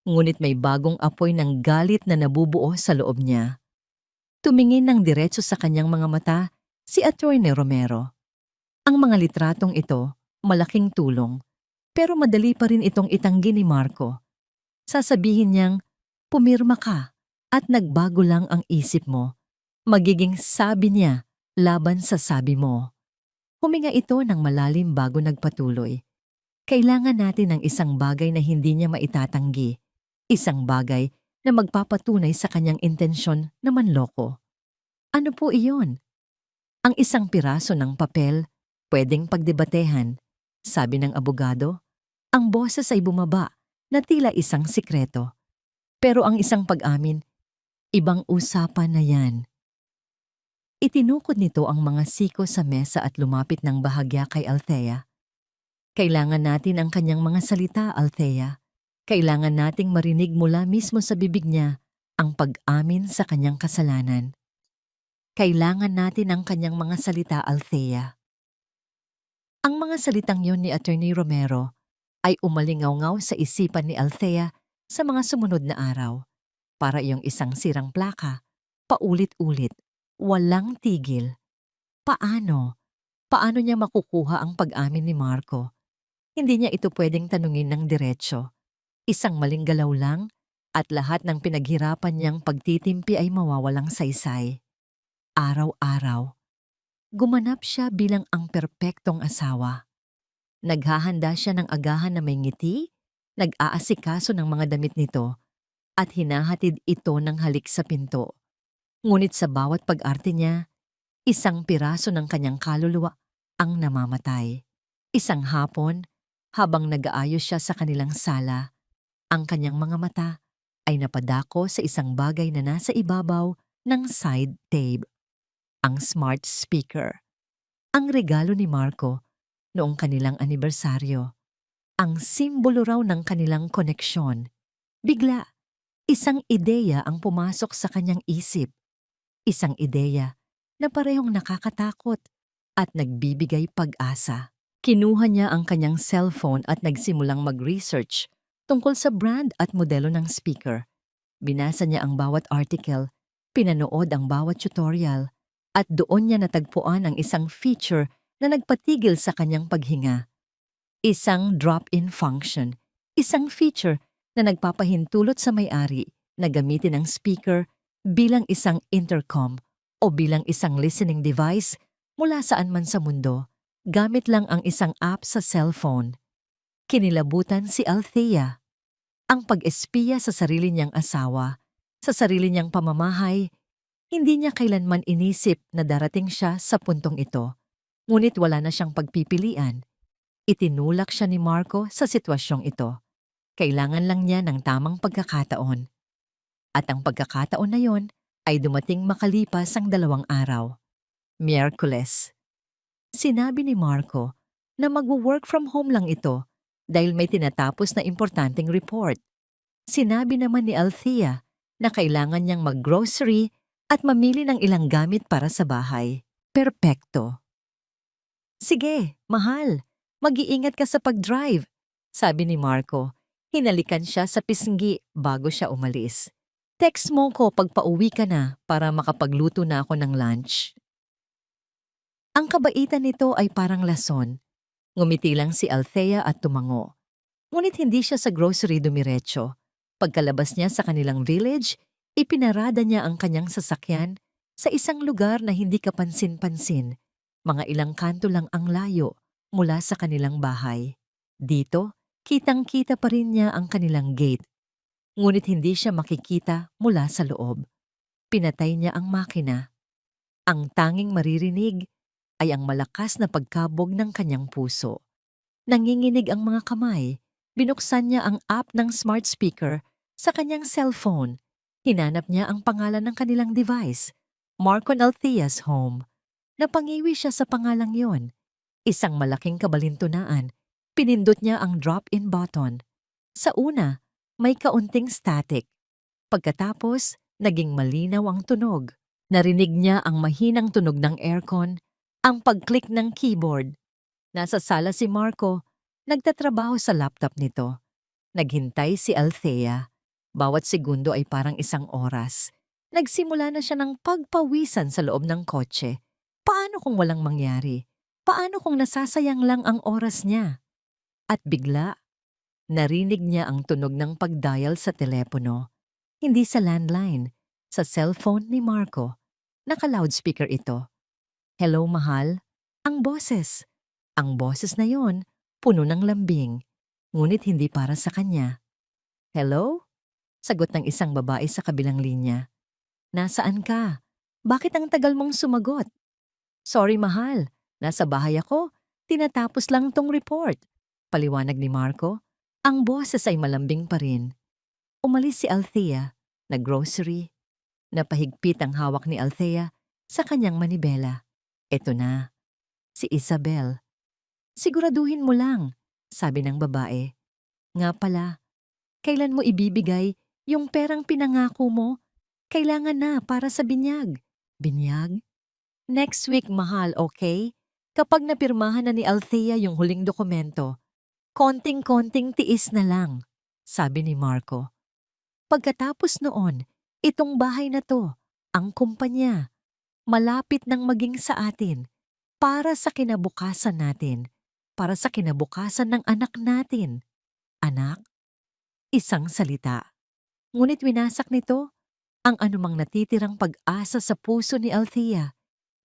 Ngunit may bagong apoy ng galit na nabubuo sa loob niya. Tumingin ng diretso sa kanyang mga mata si Attorney Romero. Ang mga litratong ito, malaking tulong, pero madali pa rin itong itanggi ni Marco. Sasabihin niyang, pumirma ka at nagbago lang ang isip mo. Magiging sabi niya laban sa sabi mo. Huminga ito ng malalim bago nagpatuloy. Kailangan natin ng isang bagay na hindi niya maitatanggi. Isang bagay na magpapatunay sa kanyang intensyon na manloko. Ano po iyon? Ang isang piraso ng papel, pwedeng pagdebatehan. Sabi ng abogado, ang boses ay bumaba na tila isang sikreto. Pero ang isang pag-amin, ibang usapan na yan. Itinukod nito ang mga siko sa mesa at lumapit ng bahagya kay Althea. Kailangan natin ang kanyang mga salita, Althea. Kailangan nating marinig mula mismo sa bibig niya ang pag-amin sa kanyang kasalanan. Kailangan natin ang kanyang mga salita, Althea. Ang mga salitang yon ni Attorney Romero ay umalingaw-ngaw sa isipan ni Althea sa mga sumunod na araw. Para iyong isang sirang plaka, paulit-ulit, walang tigil. Paano? Paano niya makukuha ang pag-amin ni Marco? Hindi niya ito pwedeng tanungin ng diretsyo. Isang maling galaw lang at lahat ng pinaghirapan niyang pagtitimpi ay mawawalang saysay. Araw-araw, gumanap siya bilang ang perpektong asawa. Naghahanda siya ng agahan na may ngiti, nag-aasikaso ng mga damit nito, at hinahatid ito ng halik sa pinto. Ngunit sa bawat pag-arte niya, isang piraso ng kanyang kaluluwa ang namamatay. Isang hapon, habang nag-aayos siya sa kanilang sala, ang kanyang mga mata ay napadako sa isang bagay na nasa ibabaw ng side table. Ang smart speaker. Ang regalo ni Marco noong kanilang anibersaryo. Ang simbolo raw ng kanilang koneksyon. Bigla, isang ideya ang pumasok sa kanyang isip. Isang ideya na parehong nakakatakot at nagbibigay pag-asa. Kinuha niya ang kanyang cellphone at nagsimulang mag-research tungkol sa brand at modelo ng speaker. Binasa niya ang bawat article, pinanood ang bawat tutorial, at doon niya natagpuan ang isang feature na nagpatigil sa kanyang paghinga. Isang drop-in function, isang feature na nagpapahintulot sa may-ari na gamitin ang speaker bilang isang intercom o bilang isang listening device mula saan man sa mundo, gamit lang ang isang app sa cellphone. Kinilabutan si Althea. Ang pag-espiya sa sarili niyang asawa, sa sarili niyang pamamahay, hindi niya kailanman inisip na darating siya sa puntong ito. Ngunit wala na siyang pagpipilian. Itinulak siya ni Marco sa sitwasyong ito. Kailangan lang niya ng tamang pagkakataon. At ang pagkakataon na yon ay dumating makalipas ang 2 araw. Miyerkules. Sinabi ni Marco na mag-work from home lang ito dahil may tinatapos na importanteng report. Sinabi naman ni Althea na kailangan niyang mag-grocery at mamili ng ilang gamit para sa bahay. Perpekto. Sige, mahal. Mag-iingat ka sa pag-drive, sabi ni Marco. Hinalikan siya sa pisngi bago siya umalis. Text mo ko pag pauwi ka na para makapagluto na ako ng lunch. Ang kabaitan nito ay parang lason. Ngumiti lang si Althea at tumango. Ngunit hindi siya sa grocery dumiretso. Pagkalabas niya sa kanilang village, ipinarada niya ang kanyang sasakyan sa isang lugar na hindi kapansin-pansin. Mga ilang kanto lang ang layo mula sa kanilang bahay. Dito, kitang-kita pa rin niya ang kanilang gate. Ngunit hindi siya makikita mula sa loob. Pinatay niya ang makina. Ang tanging maririnig ay ang malakas na pagkabog ng kanyang puso. Nanginginig ang mga kamay. Binuksan niya ang app ng smart speaker sa kanyang cellphone. Hinanap niya ang pangalan ng kanilang device, Marco and Althea's home. Napangiwi siya sa pangalang yon. Isang malaking kabalintunaan. Pinindot niya ang drop-in button. Sa una, may kaunting static. Pagkatapos, naging malinaw ang tunog. Narinig niya ang mahinang tunog ng aircon, ang pag-click ng keyboard. Nasa sala si Marco, nagtatrabaho sa laptop nito. Naghintay si Althea. Bawat segundo ay parang isang oras. Nagsimula na siya ng pagpawisan sa loob ng kotse. Paano kung walang mangyari? Paano kung nasasayang lang ang oras niya? At bigla, narinig niya ang tunog ng pagdial sa telepono. Hindi sa landline, sa cellphone ni Marco. Naka-loudspeaker ito. Hello, mahal? Ang boses. Ang boses na yon, puno ng lambing. Ngunit hindi para sa kanya. Hello? Sagot ng isang babae sa kabilang linya. Nasaan ka? Bakit ang tagal mong sumagot? Sorry, mahal. Nasa bahay ako. Tinatapos lang tong report. Paliwanag ni Marco. Ang boses ay malambing pa rin. Umalis si Althea, nag-grocery. Napahigpit ang hawak ni Althea sa kanyang manibela. Eto na, si Isabel. Siguraduhin mo lang, sabi ng babae. Nga pala, kailan mo ibibigay yung perang pinangako mo? Kailangan na para sa binyag. Binyag? Next week, mahal, okay? Kapag napirmahan na ni Althea yung huling dokumento, konting-konting tiis na lang, sabi ni Marco. Pagkatapos noon, itong bahay na to, ang kumpanya, malapit nang maging sa atin, para sa kinabukasan natin, para sa kinabukasan ng anak natin. Anak? Isang salita. Ngunit winasak nito ang anumang natitirang pag-asa sa puso ni Althea.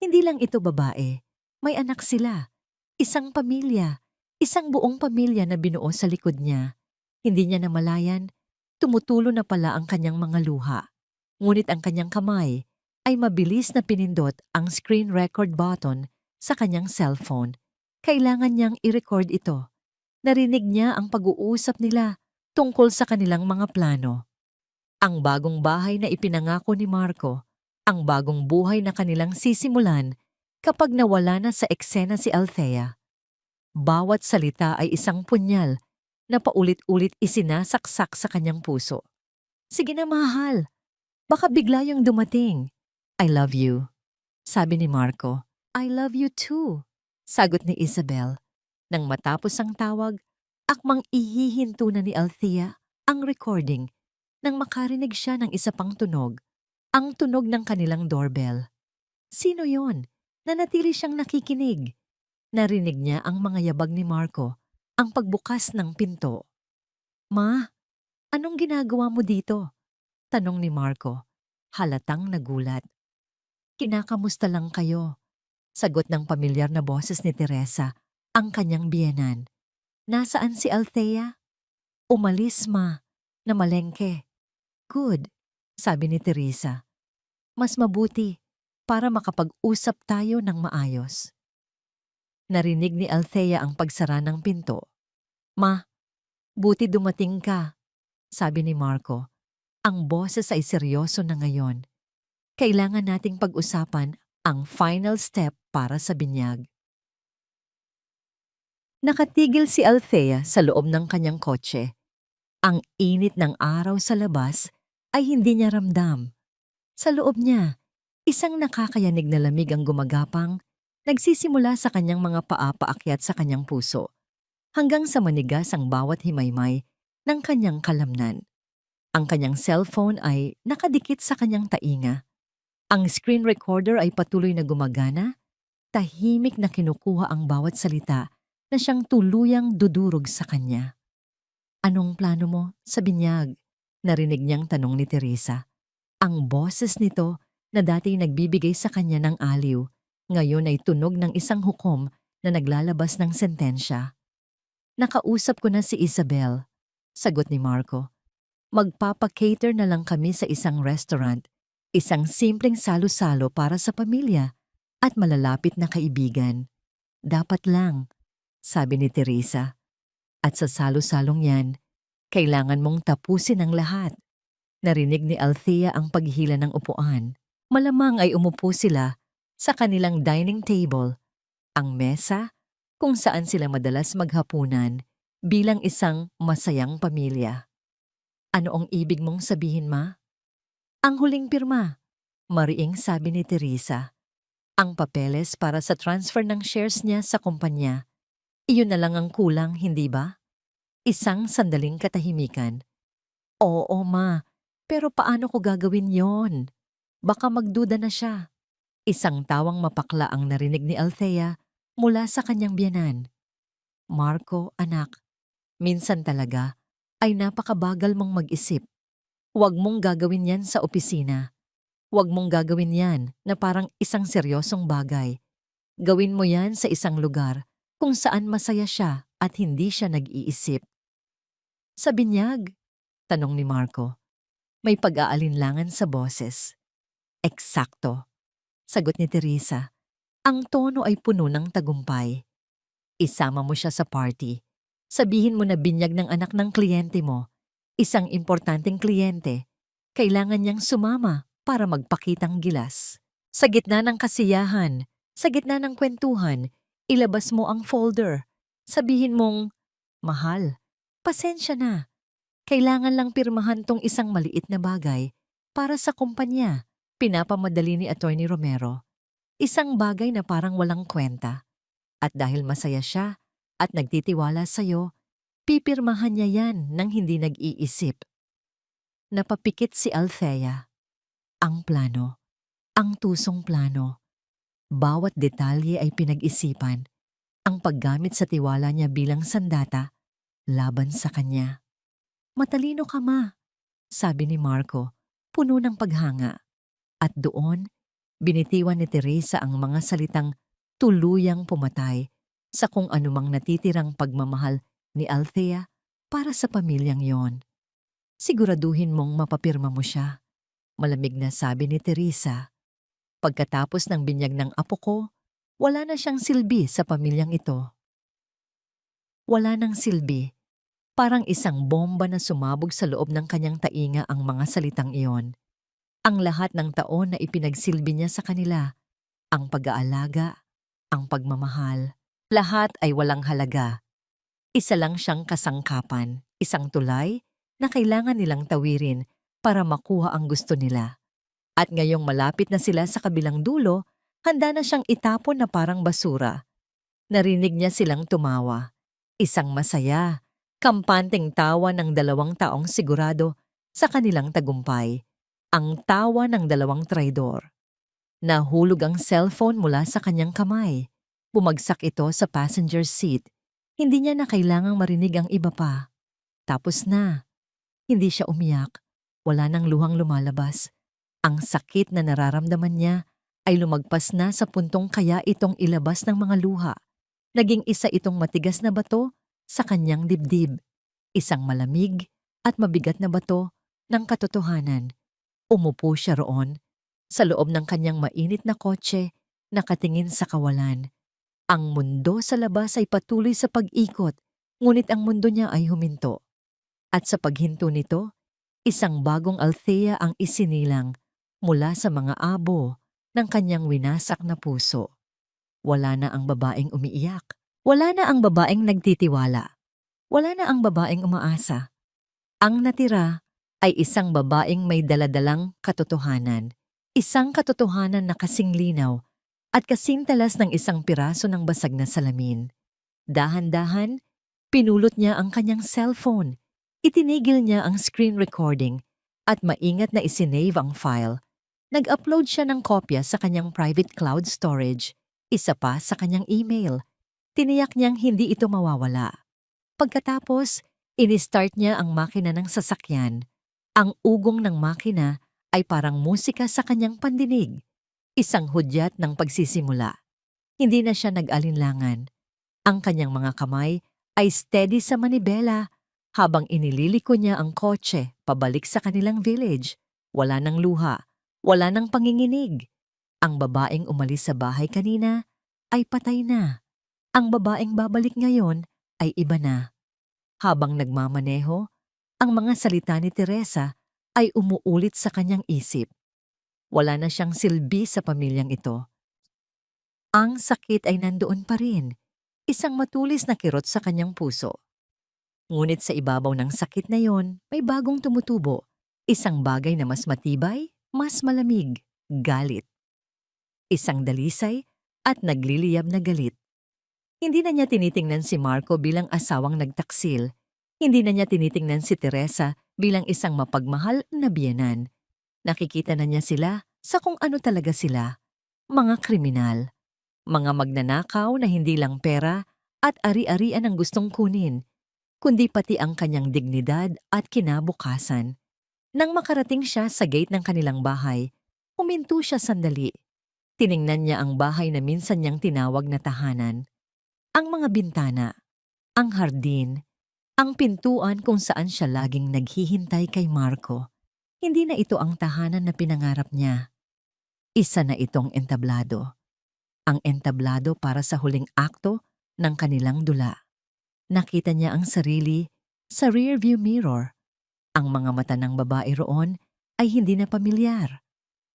Hindi lang ito babae, may anak sila. Isang pamilya, isang buong pamilya na binuo sa likod niya. Hindi niya namalayan, tumutulo na pala ang kanyang mga luha. Ngunit ang kanyang kamay ay mabilis na pinindot ang screen record button sa kanyang cellphone. Kailangan niyang i-record ito. Narinig niya ang pag-uusap nila tungkol sa kanilang mga plano. Ang bagong bahay na ipinangako ni Marco, ang bagong buhay na kanilang sisimulan kapag nawala na sa eksena si Althea. Bawat salita ay isang punyal na paulit-ulit isinasaksak sa kanyang puso. Sige na, mahal. Baka bigla yung dumating. I love you, sabi ni Marco. I love you too, sagot ni Isabel. Nang matapos ang tawag, akmang ihihinto na ni Althea ang recording nang makarinig siya ng isa pang tunog, ang tunog ng kanilang doorbell. Sino yon? Nanatili siyang nakikinig. Narinig niya ang mga yabag ni Marco, ang pagbukas ng pinto. Ma, anong ginagawa mo dito? Tanong ni Marco, halatang nagulat. Kinakamusta lang kayo, sagot ng pamilyar na boses ni Teresa, ang kanyang biyenan. Nasaan si Althea? Umalis, ma, namalengke. Good, sabi ni Teresa. Mas mabuti para makapag-usap tayo ng maayos. Narinig ni Althea ang pagsara ng pinto. Ma, buti dumating ka, sabi ni Marco. Ang boses ay seryoso na ngayon. Kailangan nating pag-usapan ang final step para sa binyag. Nakatigil si Althea sa loob ng kanyang kotse. Ang init ng araw sa labas ay hindi niya ramdam. Sa loob niya, isang nakakayanig na lamig ang gumagapang, nagsisimula sa kanyang mga paa paakyat sa kanyang puso, hanggang sa manigas ang bawat himaymay ng kanyang kalamnan. Ang kanyang cellphone ay nakadikit sa kanyang tainga. Ang screen recorder ay patuloy na gumagana, tahimik na kinukuha ang bawat salita na siyang tuluyang dudurog sa kanya. Anong plano mo sa binyag? Narinig niyang tanong ni Teresa. Ang boses nito na dati nagbibigay sa kanya ng aliw, ngayon ay tunog ng isang hukom na naglalabas ng sentensya. Nakausap ko na si Isabel, sagot ni Marco. Magpapa-cater na lang kami sa isang restaurant, isang simpleng salo-salo para sa pamilya at malalapit na kaibigan. Dapat lang, sabi ni Teresa. At sa salo-salong yan, kailangan mong tapusin ang lahat. Narinig ni Althea ang paghila ng upuan. Malamang ay umupo sila sa kanilang dining table, ang mesa kung saan sila madalas maghapunan bilang isang masayang pamilya. Ano ang ibig mong sabihin, ma? Ang huling pirma, mariing sabi ni Teresa. Ang papeles para sa transfer ng shares niya sa kumpanya. Iyon na lang ang kulang, hindi ba? Isang sandaling katahimikan. Oo, ma. Pero paano ko gagawin yon? Baka magduda na siya. Isang tawang mapakla ang narinig ni Althea mula sa kanyang biyanan. Marco, anak, minsan talaga ay napakabagal mong mag-isip. Huwag mong gagawin yan sa opisina. Huwag mong gagawin yan na parang isang seryosong bagay. Gawin mo yan sa isang lugar kung saan masaya siya at hindi siya nag-iisip. Sa binyag? Tanong ni Marco. May pag-aalinlangan sa boses. Eksakto, sagot ni Teresa. Ang tono ay puno ng tagumpay. Isama mo siya sa party. Sabihin mo na binyag ng anak ng kliyente mo. Isang importanteng kliyente. Kailangan niyang sumama para magpakitang gilas. Sa gitna ng kasiyahan, sa gitna ng kwentuhan, ilabas mo ang folder. Sabihin mong, mahal, pasensya na. Kailangan lang pirmahan tong isang maliit na bagay para sa kumpanya. Pinapamadali ni Attorney Romero. Isang bagay na parang walang kwenta. At dahil masaya siya at nagtitiwala sa'yo, pipirmahan niya yan nang hindi nag-iisip. Napapikit si Althea. Ang plano, ang tusong plano. Bawat detalye ay pinag-isipan. Ang paggamit sa tiwala niya bilang sandata laban sa kanya. Matalino ka, ma, sabi ni Marco, puno ng paghanga. At doon, binitiwan ni Teresa ang mga salitang tuluyang pumatay sa kung anumang natitirang pagmamahal ni Althea para sa pamilyang yon. Siguraduhin mong mapapirma mo siya, malamig na sabi ni Teresa. Pagkatapos ng binyag ng apo ko, wala na siyang silbi sa pamilyang ito. Wala nang silbi. Parang isang bomba na sumabog sa loob ng kanyang tainga ang mga salitang iyon. Ang lahat ng taon na ipinagsilbi niya sa kanila, ang pag-aalaga, ang pagmamahal, lahat ay walang halaga. Isa lang siyang kasangkapan, isang tulay na kailangan nilang tawirin para makuha ang gusto nila. At ngayong malapit na sila sa kabilang dulo, handa na siyang itapon na parang basura. Narinig niya silang tumawa. Isang masaya, kampanteng tawa ng 2 taong sigurado sa kanilang tagumpay. Ang tawa ng 2 traidor. Nahulog ang cellphone mula sa kanyang kamay. Bumagsak ito sa passenger seat. Hindi niya na kailangang marinig ang iba pa. Tapos na. Hindi siya umiyak. Wala nang luhang lumalabas. Ang sakit na nararamdaman niya ay lumagpas na sa puntong kaya itong ilabas ng mga luha. Naging isa itong matigas na bato sa kanyang dibdib. Isang malamig at mabigat na bato ng katotohanan. Umupo siya roon, sa loob ng kanyang mainit na kotse, nakatingin sa kawalan. Ang mundo sa labas ay patuloy sa pag-ikot, ngunit ang mundo niya ay huminto. At sa paghinto nito, isang bagong Althea ang isinilang mula sa mga abo ng kanyang winasak na puso. Wala na ang babaeng umiiyak. Wala na ang babaeng nagtitiwala. Wala na ang babaeng umaasa. Ang natira ay isang babaeng may daladalang katotohanan. Isang katotohanan na kasing linaw at kasing talas ng isang piraso ng basag na salamin. Dahan-dahan, pinulot niya ang kanyang cellphone. Itinigil niya ang screen recording at maingat na isinave ang file. Nag-upload siya ng kopya sa kanyang private cloud storage, isa pa sa kanyang email. Tiniyak niyang hindi ito mawawala. Pagkatapos, ini-start niya ang makina ng sasakyan. Ang ugong ng makina ay parang musika sa kanyang pandinig. Isang hudyat ng pagsisimula. Hindi na siya nag-alinlangan. Ang kanyang mga kamay ay steady sa manibela habang inililiko niya ang kotse pabalik sa kanilang village. Wala nang luha, wala nang panginginig. Ang babaeng umalis sa bahay kanina ay patay na. Ang babaeng babalik ngayon ay iba na. Habang nagmamaneho, ang mga salita ni Teresa ay umuulit sa kanyang isip. Wala na siyang silbi sa pamilyang ito. Ang sakit ay nandoon pa rin, isang matulis na kirot sa kanyang puso. Ngunit sa ibabaw ng sakit na yon, may bagong tumutubo, isang bagay na mas matibay, mas malamig, galit. Isang dalisay at nagliliyab na galit. Hindi na niya tinitingnan si Marco bilang asawang nagtaksil. Hindi na niya tinitingnan si Teresa bilang isang mapagmahal na biyenan. Nakikita na niya sila sa kung ano talaga sila, mga kriminal, mga magnanakaw na hindi lang pera at ari-arian ang gustong kunin, kundi pati ang kanyang dignidad at kinabukasan. Nang makarating siya sa gate ng kanilang bahay, huminto siya sandali. Tiningnan niya ang bahay na minsan niyang tinawag na tahanan. Ang mga bintana, ang hardin, ang pintuan kung saan siya laging naghihintay kay Marco. Hindi na ito ang tahanan na pinangarap niya. Isa na itong entablado. Ang entablado para sa huling akto ng kanilang dula. Nakita niya ang sarili sa rearview mirror. Ang mga mata ng babae roon ay hindi na pamilyar.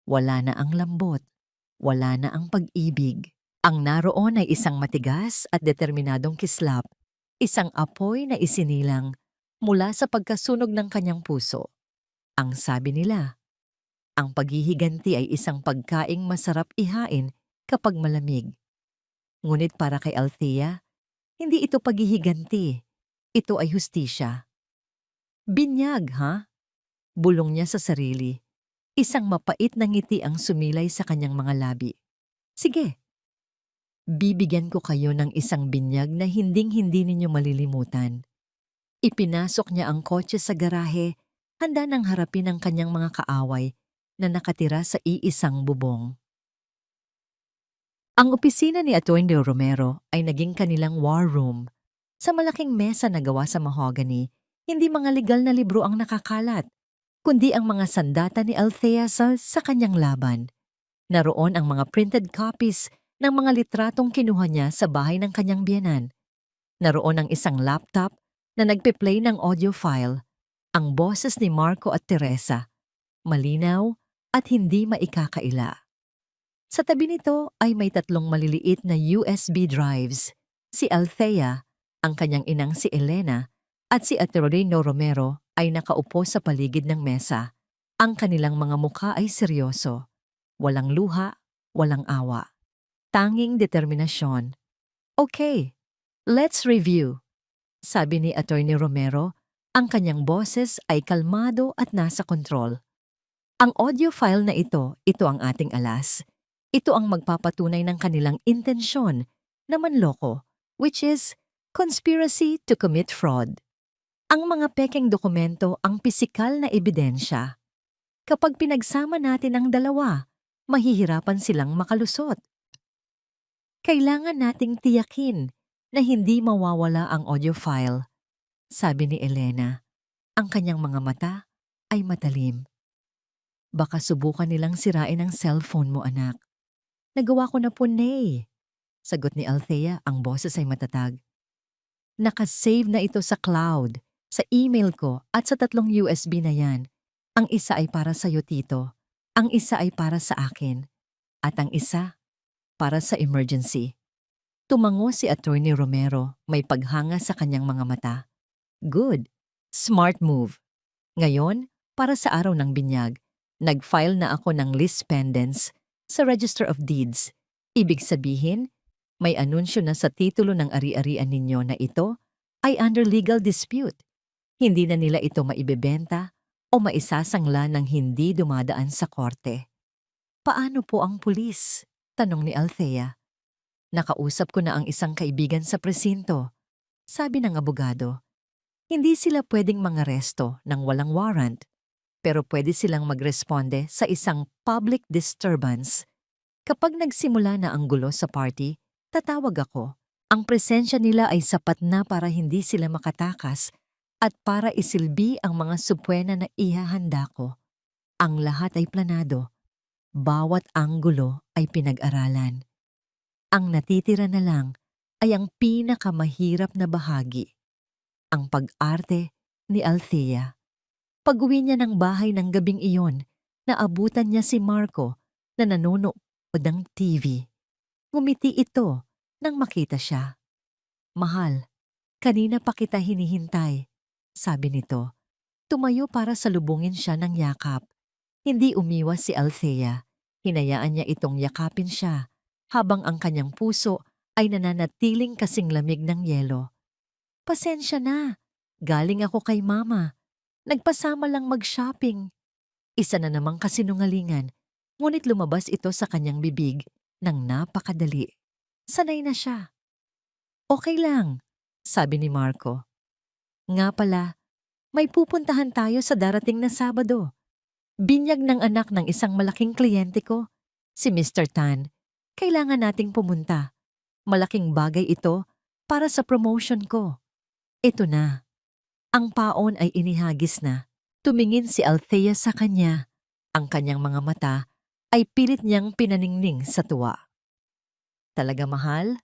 Wala na ang lambot. Wala na ang pag-ibig. Ang naroon ay isang matigas at determinadong kislap. Isang apoy na isinilang mula sa pagkasunog ng kanyang puso. Ang sabi nila, ang paghihiganti ay isang pagkaing masarap ihain kapag malamig. Ngunit para kay Althea, hindi ito paghihiganti. Ito ay hustisya. Binyag, ha? Bulong niya sa sarili. Isang mapait na ngiti ang sumilay sa kanyang mga labi. Sige, bibigyan ko kayo ng isang binyag na hinding-hindi ninyo malilimutan. Ipinasok niya ang kotse sa garahe, handa nang harapin ang kanyang mga kaaway na nakatira sa iisang bubong. Ang opisina ni Atty. Romero ay naging kanilang war room. Sa malaking mesa na gawa sa mahogany, hindi mga legal na libro ang nakakalat, kundi ang mga sandata ni Althea sa kanyang laban. Naroon ang mga printed copies ng mga litratong kinuha niya sa bahay ng kanyang biyenan. Naroon ang isang laptop na nagpe-play ng audio file, ang boses ni Marco at Teresa, malinaw at hindi maikakaila. Sa tabi nito ay may 3 maliliit na USB drives. Si Althea, ang kanyang inang si Elena, at si Atty. Romero ay nakaupo sa paligid ng mesa. Ang kanilang mga mukha ay seryoso. Walang luha, walang awa. Tanging determinasyon. Okay, let's review. Sabi ni Atty. Romero, ang kanyang boses ay kalmado at nasa kontrol. Ang audio file na ito ang ating alas. Ito ang magpapatunay ng kanilang intensyon na manloko, which is conspiracy to commit fraud. Ang mga pekeng dokumento ang pisikal na ebidensya. Kapag pinagsama natin ang dalawa, mahihirapan silang makalusot. Kailangan nating tiyakin na hindi mawawala ang audio file, sabi ni Elena. Ang kanyang mga mata ay matalim. Baka subukan nilang sirain ang cellphone mo, anak. Nagawa ko na po, Nay. Sagot ni Althea, ang boses ay matatag. Nakasave na ito sa cloud, sa email ko at sa 3 USB na yan. Ang isa ay para sa iyo, Tito. Ang isa ay para sa akin. At ang isa, para sa emergency. Tumango si Atty. Romero, may paghanga sa kanyang mga mata. Good. Smart move. Ngayon, para sa araw ng binyag, nag-file na ako ng list pendants sa Register of Deeds. Ibig sabihin, may anunsyo na sa titulo ng ari-arian ninyo na ito ay under legal dispute. Hindi na nila ito maibebenta o maisasangla ng hindi dumadaan sa korte. Paano po ang pulis? Tanong ni Althea. Nakausap ko na ang isang kaibigan sa presinto. Sabi ng abogado, hindi sila pwedeng mangaresto ng walang warrant, pero pwede silang magresponde sa isang public disturbance. Kapag nagsimula na ang gulo sa party, tatawag ako. Ang presensya nila ay sapat na para hindi sila makatakas at para isilbi ang mga supwena na ihahanda ko. Ang lahat ay planado. Bawat anggulo ay pinag-aralan. Ang natitira na lang ay ang pinakamahirap na bahagi. Ang pag-arte ni Althea. Pag-uwi niya ng bahay ng gabing iyon, naabutan niya si Marco na nanonood ng TV. Ngumiti ito nang makita siya. Mahal, kanina pa kita hinihintay, sabi nito. Tumayo para salubungin siya ng yakap. Hindi umiwas si Althea. Hinayaan niya itong yakapin siya habang ang kanyang puso ay nananatiling kasing lamig ng yelo. Pasensya na, Galing ako kay mama. Nagpasama lang mag-shopping. Isa na namang kasinungalingan, ngunit lumabas ito sa kanyang bibig ng napakadali. Sanay na siya. Okay lang, sabi ni Marco. Nga pala, may pupuntahan tayo sa darating na Sabado. Binyag ng anak ng isang malaking kliyente ko, si Mr. Tan. Kailangan nating pumunta. Malaking bagay ito para sa promotion ko. Ito na. Ang paon ay inihagis na. Tumingin si Althea sa kanya. Ang kanyang mga mata ay pilit niyang pinaningning sa tuwa. Talaga mahal?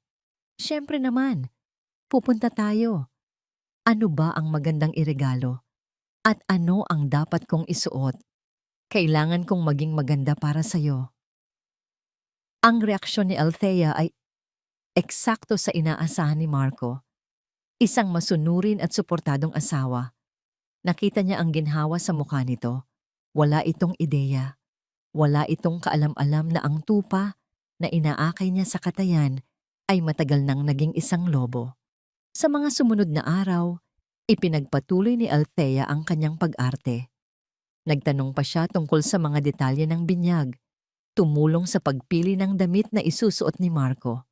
Siyempre naman. Pupunta tayo. Ano ba ang magandang iregalo? At ano ang dapat kong isuot? Kailangan kong maging maganda para sa'yo. Ang reaksyon ni Althea ay eksakto sa inaasahan ni Marco. Isang masunurin at suportadong asawa. Nakita niya ang ginhawa sa mukha nito. Wala itong ideya. Wala itong kaalam-alam na ang tupa na inaakay niya sa katayan ay matagal nang naging isang lobo. Sa mga sumunod na araw, ipinagpatuloy ni Althea ang kanyang pag-arte. Nagtanong pa siya tungkol sa mga detalye ng binyag. Tumulong sa pagpili ng damit na isusuot ni Marco.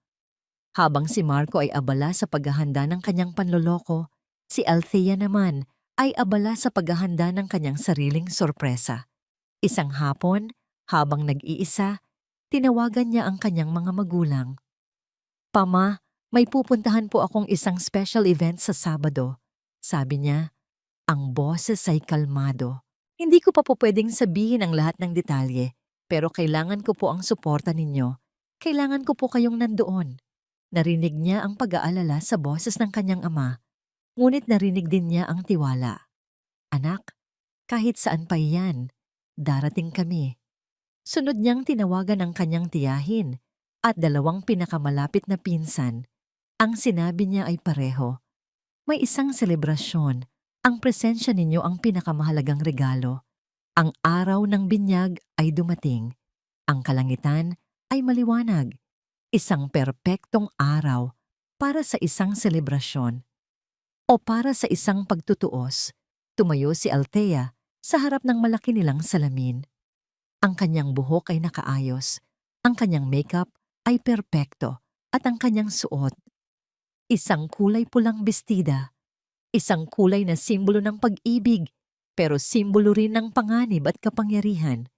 Habang si Marco ay abala sa paghahanda ng kanyang panloloko, si Althea naman ay abala sa paghahanda ng kanyang sariling sorpresa. Isang hapon, habang nag-iisa, tinawagan niya ang kanyang mga magulang. "Pama, may pupuntahan po akong isang special event sa Sabado." Sabi niya, ang boses ay kalmado. "Hindi ko pa po pwedeng sabihin ang lahat ng detalye. Pero kailangan ko po ang suporta ninyo. Kailangan ko po kayong nandoon." Narinig niya ang pag-aalala sa boses ng kanyang ama, ngunit narinig din niya ang tiwala. "Anak, kahit saan pa iyan, darating kami." Sunod niyang tinawagan ang kanyang tiyahin at dalawang pinakamalapit na pinsan. Ang sinabi niya ay pareho. May isang selebrasyon. Ang presensya ninyo ang pinakamahalagang regalo. Ang araw ng binyag ay dumating. Ang kalangitan ay maliwanag. Isang perpektong araw para sa isang selebrasyon. O para sa isang pagtutuos, tumayo si Althea sa harap ng malaki nilang salamin. Ang kanyang buhok ay nakaayos, ang kanyang makeup ay perpekto, at ang kanyang suot. Isang kulay pulang bestida, isang kulay na simbolo ng pag-ibig, pero simbolo rin ng panganib at kapangyarihan.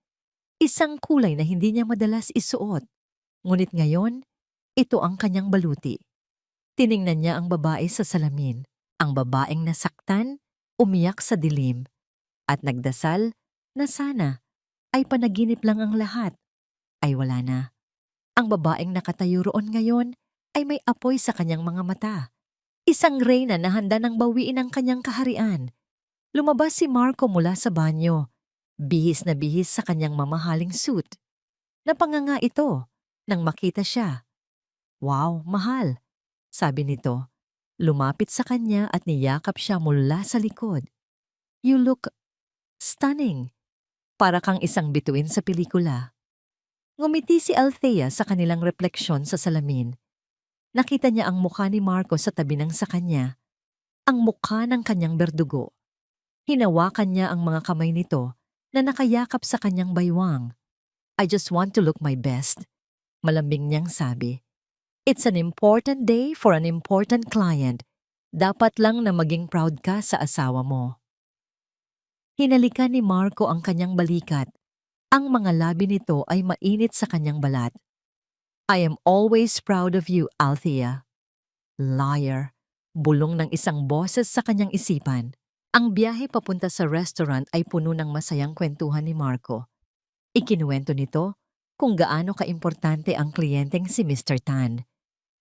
Isang kulay na hindi niya madalas isuot. Ngunit ngayon, ito ang kanyang baluti. Tiningnan niya ang babae sa salamin, ang babaeng nasaktan, umiyak sa dilim, at nagdasal na sana ay panaginip lang ang lahat. Ay wala na. Ang babaeng nakatayo roon ngayon ay may apoy sa kanyang mga mata. Isang reyna na handa nang bawiin ang kanyang kaharian. Lumabas si Marco mula sa banyo, bihis na bihis sa kanyang mamahaling suit. Napanganga ito nang makita siya. "Wow, mahal," sabi nito. Lumapit sa kanya at niyakap siya mula sa likod. "You look stunning. Para kang isang bituin sa pelikula." Ngumiti si Althea sa kanilang refleksyon sa salamin. Nakita niya ang mukha ni Marco sa tabi ng sa kanya. Ang mukha ng kanyang berdugo. Hinawakan niya ang mga kamay nito na nakayakap sa kanyang baywang. "I just want to look my best," malambing niyang sabi. "It's an important day for an important client. Dapat lang na maging proud ka sa asawa mo." Hinalikan ni Marco ang kanyang balikat. Ang mga labi nito ay mainit sa kanyang balat. "I am always proud of you, Althea." Liar. Bulong ng isang boses sa kanyang isipan. Ang biyahe papunta sa restaurant ay puno ng masayang kwentuhan ni Marco. Ikinuwento nito kung gaano kaimportante ang kliyenteng si Mr. Tan.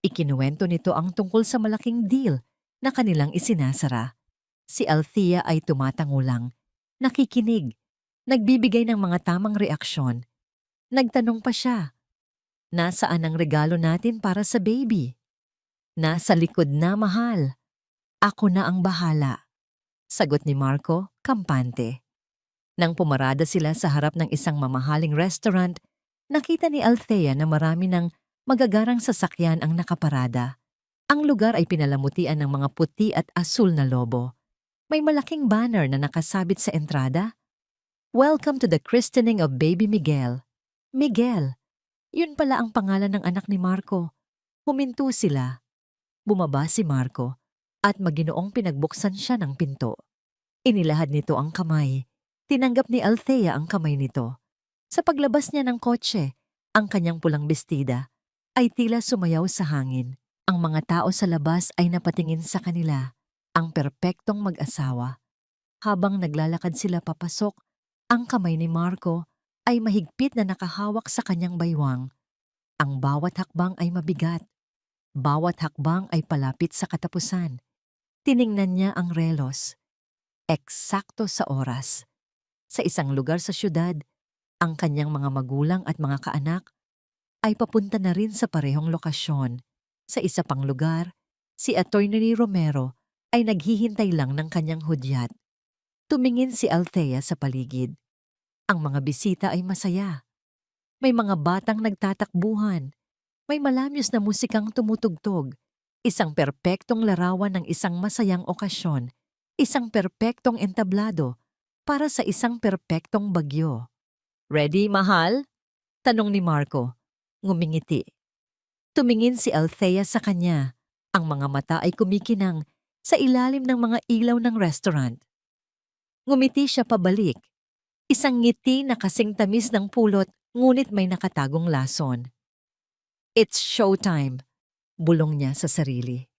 Ikinuwento nito ang tungkol sa malaking deal na kanilang isinasara. Si Althea ay tumatango lang, nakikinig, nagbibigay ng mga tamang reaksyon. Nagtanong pa siya, "Nasaan ang regalo natin para sa baby?" "Nasa likod na, mahal. Ako na ang bahala," sagot ni Marco, kampante. Nang pumarada sila sa harap ng isang mamahaling restaurant, nakita ni Althea na marami ng magagarang sasakyan ang nakaparada. Ang lugar ay pinalamutian ng mga puti at asul na lobo. May malaking banner na nakasabit sa entrada. Welcome to the christening of baby Miguel. Miguel, yun pala ang pangalan ng anak ni Marco. Huminto sila. Bumaba si Marco at maginoong pinagbuksan siya ng pinto. Inilahad nito ang kamay. Tinanggap ni Althea ang kamay nito. Sa paglabas niya ng kotse, ang kanyang pulang bestida ay tila sumayaw sa hangin. Ang mga tao sa labas ay napatingin sa kanila, ang perpektong mag-asawa. Habang naglalakad sila papasok, ang kamay ni Marco ay mahigpit na nakahawak sa kanyang baywang. Ang bawat hakbang ay mabigat. Bawat hakbang ay palapit sa katapusan. Tiningnan niya ang relos. Eksakto sa oras. Sa isang lugar sa syudad, ang kanyang mga magulang at mga kaanak ay papunta na rin sa parehong lokasyon. Sa isa pang lugar, si Attorney Romero ay naghihintay lang ng kanyang hudyat. Tumingin si Althea sa paligid. Ang mga bisita ay masaya. May mga batang nagtatakbuhan. May malamyos na musikang tumutugtog. Isang perpektong larawan ng isang masayang okasyon. Isang perpektong entablado para sa isang perpektong bagyo. Ready, mahal? Tanong ni Marco. Ngumingiti. Tumingin si Althea sa kanya. Ang mga mata ay kumikinang sa ilalim ng mga ilaw ng restaurant. Ngumiti siya pabalik. Isang ngiti na kasing tamis ng pulot, ngunit may nakatagong lason. It's showtime, bulong niya sa sarili.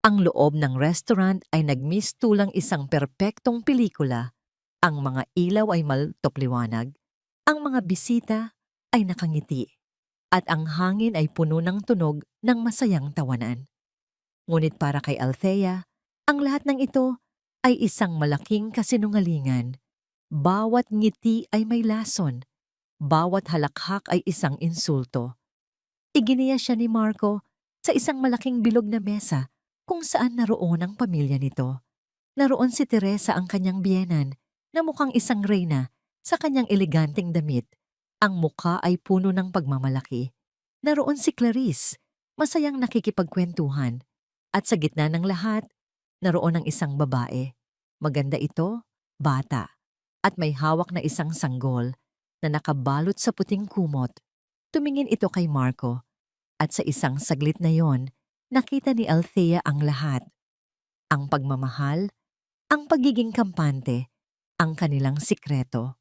Ang loob ng restaurant ay nagmistulang isang perpektong pelikula. Ang mga ilaw ay maltopliwanag. Ang mga bisita ay nakangiti. At ang hangin ay puno ng tunog ng masayang tawanan. Ngunit para kay Althea, ang lahat ng ito ay isang malaking kasinungalingan. Bawat ngiti ay may lason. Bawat halakhak ay isang insulto. Iginiya siya ni Marco sa isang malaking bilog na mesa kung saan naroon ang pamilya nito. Naroon si Teresa ang kanyang biyenan na mukhang isang reyna sa kanyang eleganteng damit. Ang mukha ay puno ng pagmamalaki. Naroon si Clarice, masayang nakikipagkwentuhan. At sa gitna ng lahat, naroon ang isang babae. Maganda ito, bata, at may hawak na isang sanggol na nakabalot sa puting kumot. Tumingin ito kay Marco, at sa isang saglit na yon, nakita ni Althea ang lahat. Ang pagmamahal, ang pagiging kampante, ang kanilang sikreto.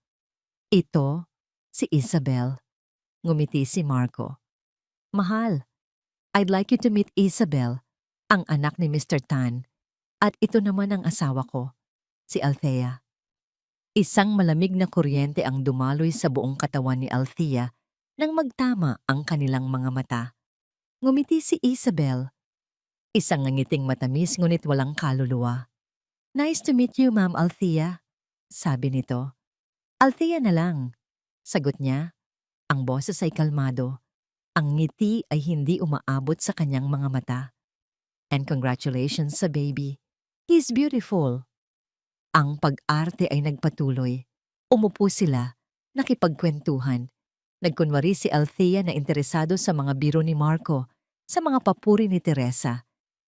Ito, si Isabel. Ngumiti si Marco. Mahal, I'd like you to meet Isabel, ang anak ni Mr. Tan. At ito naman ang asawa ko, si Althea. Isang malamig na kuryente ang dumaloy sa buong katawan ni Althea nang magtama ang kanilang mga mata. Ngumiti si Isabel. Isang ngangiting matamis ngunit walang kaluluwa. Nice to meet you, Ma'am Althea, sabi nito. Althea na lang, sagot niya. Ang boses ay kalmado. Ang ngiti ay hindi umaabot sa kanyang mga mata. And congratulations sa baby. He's beautiful. Ang pag-arte ay nagpatuloy. Umupo sila, nakipagkwentuhan. Nagkunwari si Althea na interesado sa mga biro ni Marco, sa mga papuri ni Teresa.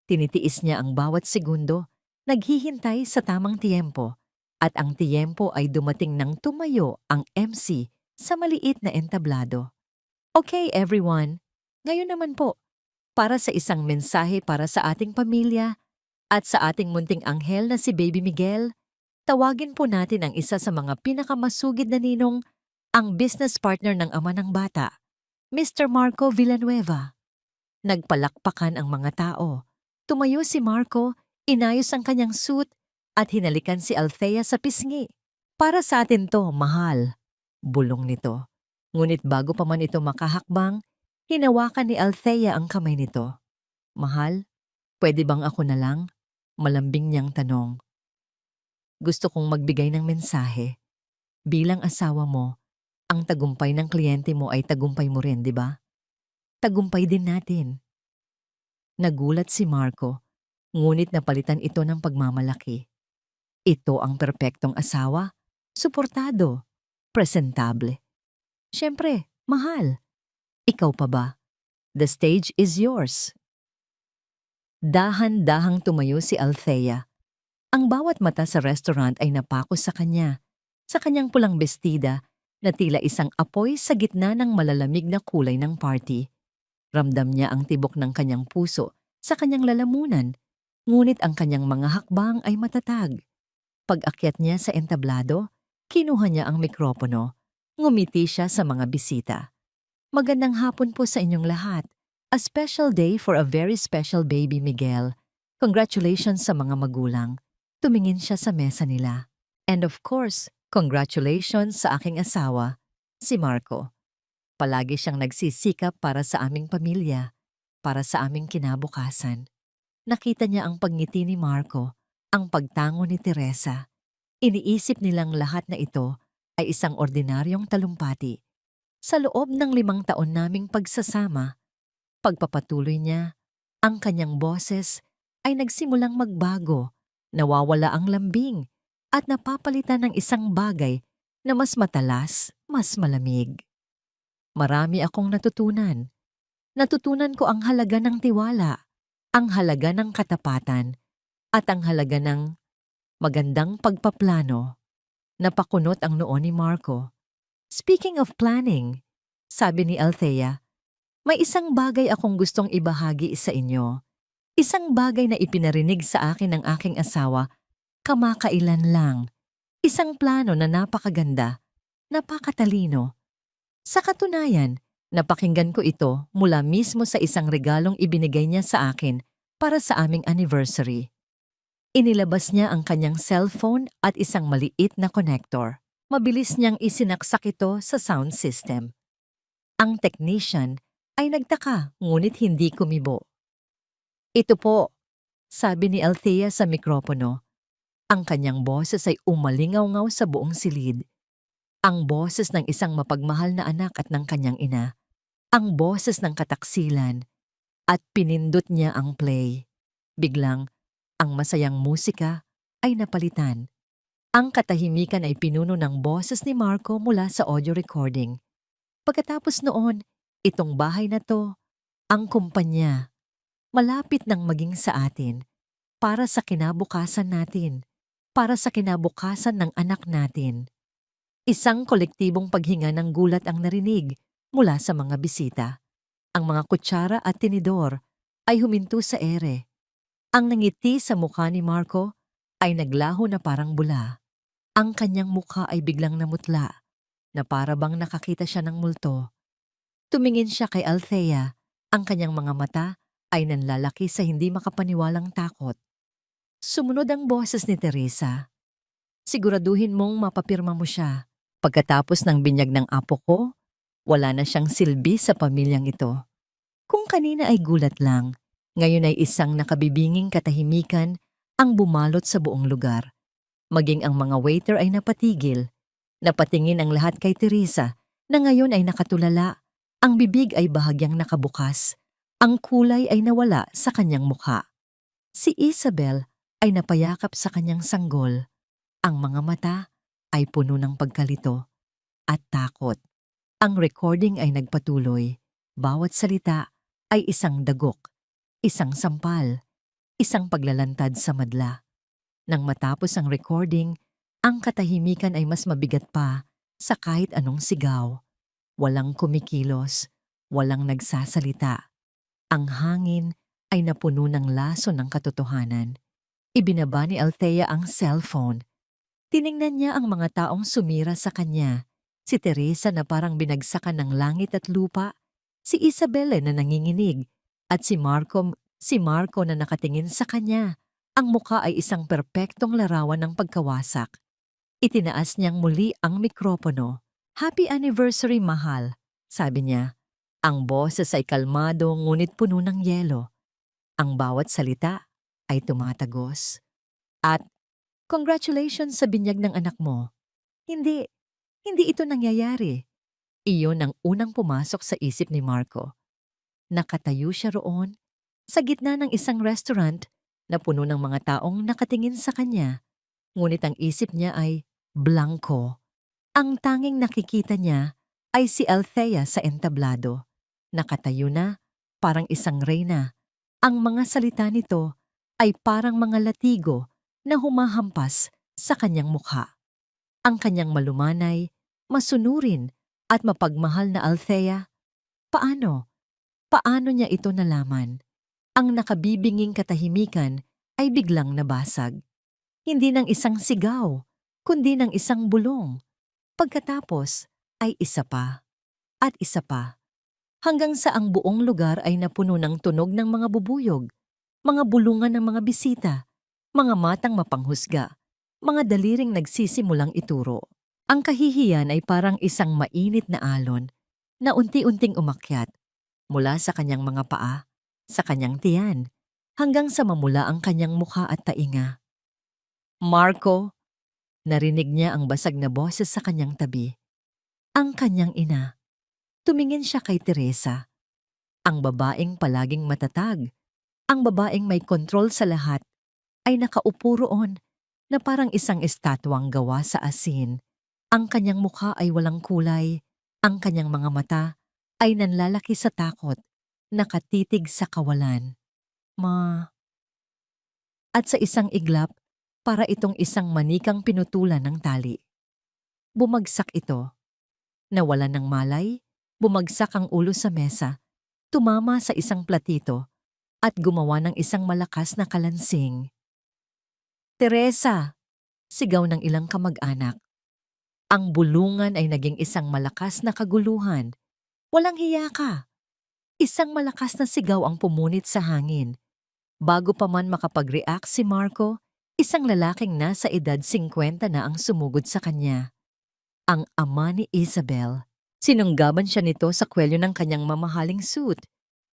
Tinitiis niya ang bawat segundo, naghihintay sa tamang tiyempo. At ang tiyempo ay dumating nang tumayo ang MC sa maliit na entablado. Okay everyone, ngayon naman po, para sa isang mensahe para sa ating pamilya at sa ating munting anghel na si Baby Miguel, tawagin po natin ang isa sa mga pinakamasugid na ninong, ang business partner ng ama ng bata, Mr. Marco Villanueva. Nagpalakpakan ang mga tao. Tumayo si Marco, inayos ang kanyang suit at hinalikan si Althea sa pisngi. Para sa atin to, mahal, bulong nito. Ngunit bago pa man ito makahakbang, hinawakan ni Althea ang kamay nito. Mahal, pwede bang ako na lang? Malambing niyang tanong. Gusto kong magbigay ng mensahe. Bilang asawa mo, ang tagumpay ng kliyente mo ay tagumpay mo rin, di ba? Tagumpay din natin. Nagulat si Marco, ngunit napalitan ito ng pagmamalaki. Ito ang perpektong asawa, suportado, presentable. Siyempre, mahal. Ikaw pa ba? The stage is yours. Dahan-dahang tumayo si Althea. Ang bawat mata sa restaurant ay napako sa kanya, sa kanyang pulang bestida na tila isang apoy sa gitna ng malalamig na kulay ng party. Ramdam niya ang tibok ng kanyang puso sa kanyang lalamunan, ngunit ang kanyang mga hakbang ay matatag. Pag-akyat niya sa entablado, kinuha niya ang mikropono. Ngumiti siya sa mga bisita. Magandang hapon po sa inyong lahat. A special day for a very special baby, Miguel. Congratulations sa mga magulang. Tumingin siya sa mesa nila. And of course, congratulations sa aking asawa, si Marco. Palagi siyang nagsisikap para sa aming pamilya, para sa aming kinabukasan. Nakita niya ang pagngiti ni Marco, ang pagtango ni Teresa. Iniisip nilang lahat na ito ay isang ordinaryong talumpati. Sa loob ng 5 taon naming pagsasama, pagpapatuloy niya, ang kanyang boses ay nagsimulang magbago, nawawala ang lambing, at napapalitan ng isang bagay na mas matalas, mas malamig. Marami akong natutunan. Natutunan ko ang halaga ng tiwala, ang halaga ng katapatan, at ang halaga ng magandang pagpaplano. Napakunot ang noo ni Marco. Speaking of planning, sabi ni Althea, may isang bagay akong gustong ibahagi sa inyo. Isang bagay na ipinarinig sa akin ng aking asawa kamakailan lang. Isang plano na napakaganda, napakatalino. Sa katunayan, napakinggan ko ito mula mismo sa isang regalong ibinigay niya sa akin para sa aming anniversary. Inilabas niya ang kanyang cellphone at isang maliit na connector. Mabilis niyang isinaksak ito sa sound system. Ang technician ay nagtaka ngunit hindi kumibo. Ito po, sabi ni Althea sa mikropono. Ang kanyang boses ay umalingaw-ngaw sa buong silid. Ang boses ng isang mapagmahal na anak at ng kanyang ina. Ang boses ng kataksilan. At pinindot niya ang play. Biglang, ang masayang musika ay napalitan. Ang katahimikan ay pinuno ng boses ni Marco mula sa audio recording. Pagkatapos noon, itong bahay na to, ang kumpanya, malapit nang maging sa atin, para sa kinabukasan natin, para sa kinabukasan ng anak natin. Isang kolektibong paghinga ng gulat ang narinig mula sa mga bisita. Ang mga kutsara at tinidor ay huminto sa ere. Ang nangiti sa mukha ni Marco ay naglaho na parang bula. Ang kanyang mukha ay biglang namutla, na para bang nakakita siya ng multo. Tumingin siya kay Althea, ang kanyang mga mata ay nanlalaki sa hindi makapaniwalang takot. Sumunod ang boses ni Teresa. Siguraduhin mong mapapirma mo siya. Pagkatapos ng binyag ng apo ko, wala na siyang silbi sa pamilyang ito. Kung kanina ay gulat lang, ngayon ay isang nakabibinging katahimikan ang bumalot sa buong lugar. Maging ang mga waiter ay napatigil. Napatingin ang lahat kay Teresa na ngayon ay nakatulala. Ang bibig ay bahagyang nakabukas. Ang kulay ay nawala sa kanyang mukha. Si Isabel ay napayakap sa kanyang sanggol. Ang mga mata ay puno ng pagkalito at takot. Ang recording ay nagpatuloy. Bawat salita ay isang dagok, isang sampal, isang paglalantad sa madla. Nang matapos ang recording, ang katahimikan ay mas mabigat pa sa kahit anong sigaw. Walang kumikilos, walang nagsasalita. Ang hangin ay napuno ng laso ng katotohanan. Ibinaba ni Althea ang cellphone. Tiningnan niya ang mga taong sumira sa kanya. Si Teresa na parang binagsakan ng langit at lupa, si Isabelle na nanginginig, at si Marco na nakatingin sa kanya. Ang mukha ay isang perpektong larawan ng pagkawasak. Itinaas niyang muli ang mikropono. Happy anniversary, mahal, sabi niya. Ang boses ay kalmado ngunit puno ng yelo. Ang bawat salita ay tumatagos. At, congratulations sa binyag ng anak mo. Hindi ito nangyayari. Iyon ang unang pumasok sa isip ni Marco. Nakatayo siya roon, sa gitna ng isang restaurant na puno ng mga taong nakatingin sa kanya. Ngunit ang isip niya ay blanko. Ang tanging nakikita niya ay si Althea sa entablado. Nakatayo na, parang isang reyna. Ang mga salita nito ay parang mga latigo na humahampas sa kanyang mukha. Ang kanyang malumanay, masunurin at mapagmahal na Althea. Paano? Paano niya ito nalaman? Ang nakabibinging katahimikan ay biglang nabasag. Hindi ng isang sigaw, kundi ng isang bulong. Pagkatapos ay isa pa at isa pa. Hanggang sa ang buong lugar ay napuno ng tunog ng mga bubuyog, mga bulungan ng mga bisita, mga matang mapanghusga, mga daliring nagsisimulang ituro. Ang kahihiyan ay parang isang mainit na alon na unti-unting umakyat mula sa kanyang mga paa, sa kanyang tiyan, hanggang sa mamula ang kanyang mukha at tainga. Marco, narinig niya ang basag na boses sa kanyang tabi. Ang kanyang ina. Tumingin siya kay Teresa. Ang babaeng palaging matatag, ang babaeng may kontrol sa lahat, ay nakaupo roon na parang isang estatwang gawa sa asin. Ang kanyang mukha ay walang kulay, ang kanyang mga mata ay nanlalaki sa takot, nakatitig sa kawalan. Ma. At sa isang iglap, para itong isang manikang pinutulan ng tali. Bumagsak ito. Nawalan ng malay, bumagsak ang ulo sa mesa, tumama sa isang platito, at gumawa ng isang malakas na kalansing. Teresa! Sigaw ng ilang kamag-anak. Ang bulungan ay naging isang malakas na kaguluhan. Walang hiya ka! Isang malakas na sigaw ang pumunit sa hangin. Bago pa man makapag-react si Marco, isang lalaking nasa edad 50 na ang sumugod sa kanya. Ang ama ni Isabel. Sinunggaban siya nito sa kwelyo ng kanyang mamahaling suit.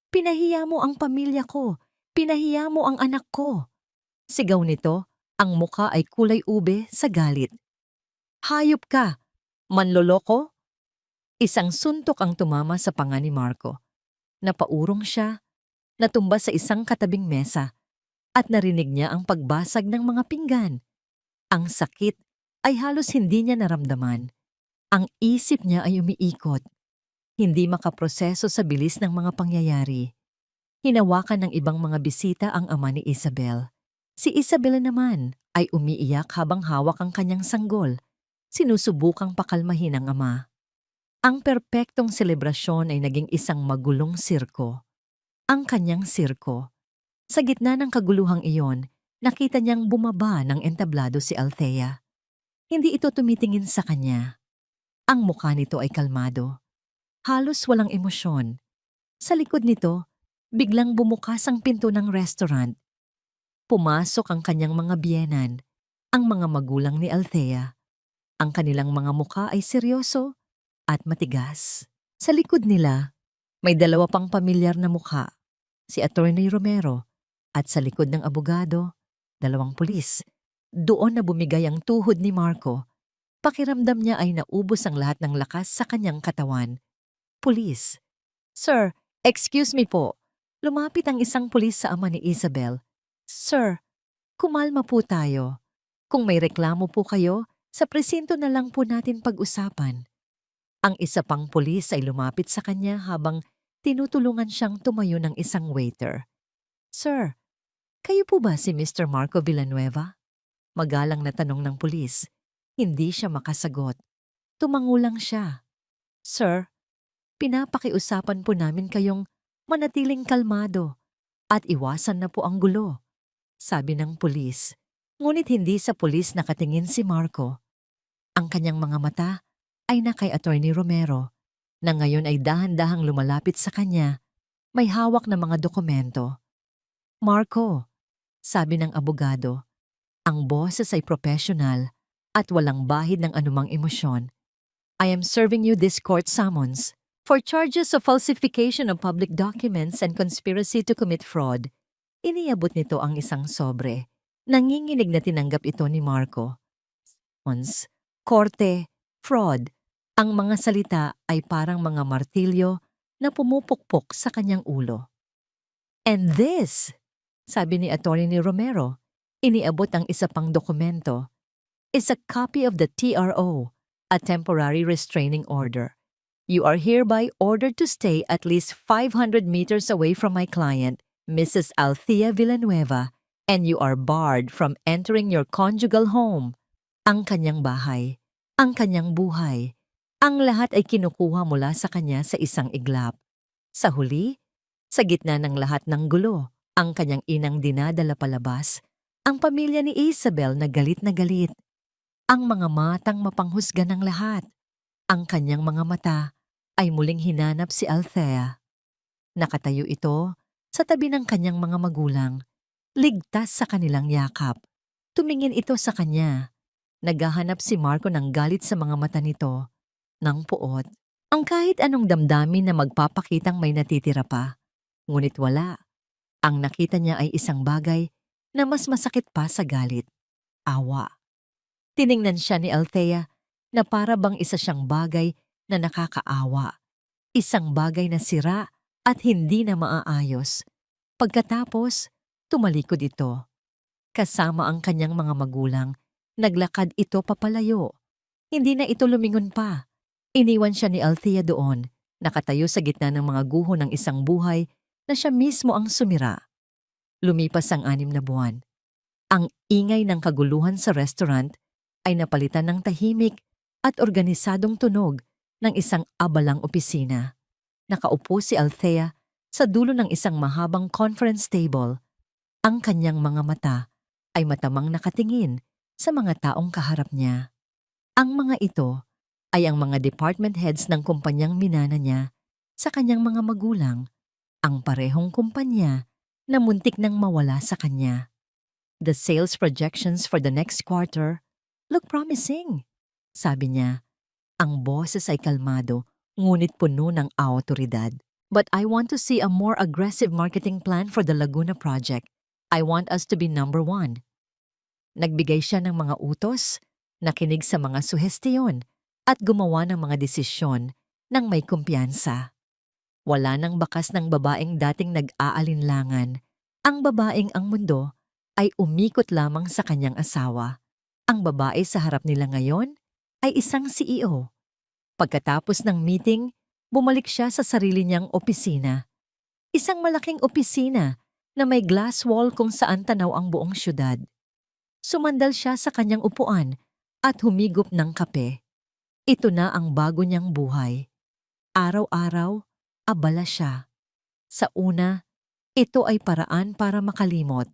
Pinahiya mo ang pamilya ko. Pinahiya mo ang anak ko. Sigaw nito, ang mukha ay kulay ube sa galit. Hayop ka! Manloloko? Isang suntok ang tumama sa panga ni Marco. Napaurong siya, natumba sa isang katabing mesa, at narinig niya ang pagbasag ng mga pinggan. Ang sakit ay halos hindi niya naramdaman. Ang isip niya ay umiikot. Hindi makaproseso sa bilis ng mga pangyayari. Hinawakan ng ibang mga bisita ang ama ni Isabel. Si Isabel naman ay umiiyak habang hawak ang kanyang sanggol. Sinusubukang pakalmahin ang ama. Ang perpektong selebrasyon ay naging isang magulong sirko. Ang kanyang sirko. Sa gitna ng kaguluhang iyon, nakita niyang bumaba ng entablado si Althea. Hindi ito tumitingin sa kanya. Ang mukha nito ay kalmado. Halos walang emosyon. Sa likod nito, biglang bumukas ang pinto ng restaurant. Pumasok ang kanyang mga biyenan, ang mga magulang ni Althea. Ang kanilang mga mukha ay seryoso at matigas. Sa likod nila, may dalawa pang pamilyar na mukha, si Attorney Romero, at sa likod ng abogado, dalawang pulis. Doon na bumigay ang tuhod ni Marco. Pakiramdam niya ay naubos ang lahat ng lakas sa kanyang katawan. Pulis. Sir, excuse me po. Lumapit ang isang pulis sa ama ni Isabel. Sir, kumalma po tayo. Kung may reklamo po kayo, sa presinto na lang po natin pag-usapan. Ang isa pang pulis ay lumapit sa kanya habang tinutulungan siyang tumayo ng isang waiter. Sir, kayo po ba si Mr. Marco Villanueva? Magalang na tanong ng pulis. Hindi siya makasagot. Tumango lang siya. Sir, pinapakiusapan po namin kayong manatiling kalmado at iwasan na po ang gulo, sabi ng pulis. Ngunit hindi sa pulis nakatingin si Marco. Ang kanyang mga mata ay na kay Attorney Romero, na ngayon ay dahan-dahang lumalapit sa kanya, may hawak na mga dokumento. Marco, sabi ng abogado, ang boses ay professional at walang bahid ng anumang emosyon. I am serving you this court summons for charges of falsification of public documents and conspiracy to commit fraud. Iniabot nito ang isang sobre. Nanginginig na tinanggap ito ni Marco. Korte, fraud. Ang mga salita ay parang mga martilyo na pumupukpok sa kanyang ulo. And this, sabi ni Attorney Romero, iniabot ang isa pang dokumento, is a copy of the TRO, a temporary restraining order. You are hereby ordered to stay at least 500 meters away from my client, Mrs. Althea Villanueva, and you are barred from entering your conjugal home. Ang kanyang bahay, ang kanyang buhay, ang lahat ay kinukuha mula sa kanya sa isang iglap. Sa huli, sa gitna ng lahat ng gulo, ang kanyang inang dinadala palabas, ang pamilya ni Isabel na galit, ang mga matang mapanghusga ng lahat. Ang kanyang mga mata ay muling hinanap si Althea. Nakatayo ito sa tabi ng kanyang mga magulang, ligtas sa kanilang yakap. Tumingin ito sa kanya. Naghahanap si Marco ng galit sa mga mata nito, ng puot. Ang kahit anong damdamin na magpapakitang may natitira pa. Ngunit wala. Ang nakita niya ay isang bagay na mas masakit pa sa galit. Awa. Tiningnan siya ni Althea na para bang isa siyang bagay na nakakaawa. Isang bagay na sira at hindi na maaayos. Pagkatapos, tumalikod ito. Kasama ang kanyang mga magulang, naglakad ito papalayo. Hindi na ito lumingon pa. Iniwan siya ni Althea doon, nakatayo sa gitna ng mga guho ng isang buhay na siya mismo ang sumira. Lumipas ang 6 na buwan. Ang ingay ng kaguluhan sa restaurant ay napalitan ng tahimik at organisadong tunog ng isang abalang opisina. Nakaupo si Althea sa dulo ng isang mahabang conference table. Ang kanyang mga mata ay matamang nakatingin sa mga taong kaharap niya. Ang mga ito ay ang mga department heads ng kumpanyang minana niya sa kanyang mga magulang, ang parehong kumpanya na muntik nang mawala sa kanya. The sales projections for the next quarter look promising, sabi niya. Ang boses ay kalmado, ngunit puno ng awtoridad. But I want to see a more aggressive marketing plan for the Laguna project. I want us to be number 1. Nagbigay siya ng mga utos, nakinig sa mga suhestiyon, at gumawa ng mga desisyon ng may kumpiyansa. Wala nang bakas ng babaeng dating nag-aalinlangan. Ang babaeng ang mundo ay umikot lamang sa kanyang asawa. Ang babae sa harap nila ngayon ay isang CEO. Pagkatapos ng meeting, bumalik siya sa sarili niyang opisina. Isang malaking opisina na may glass wall kung saan tanaw ang buong syudad. Sumandal siya sa kanyang upuan at humigop ng kape. Ito na ang bago niyang buhay. Araw-araw, abala siya. Sa una, ito ay paraan para makalimot.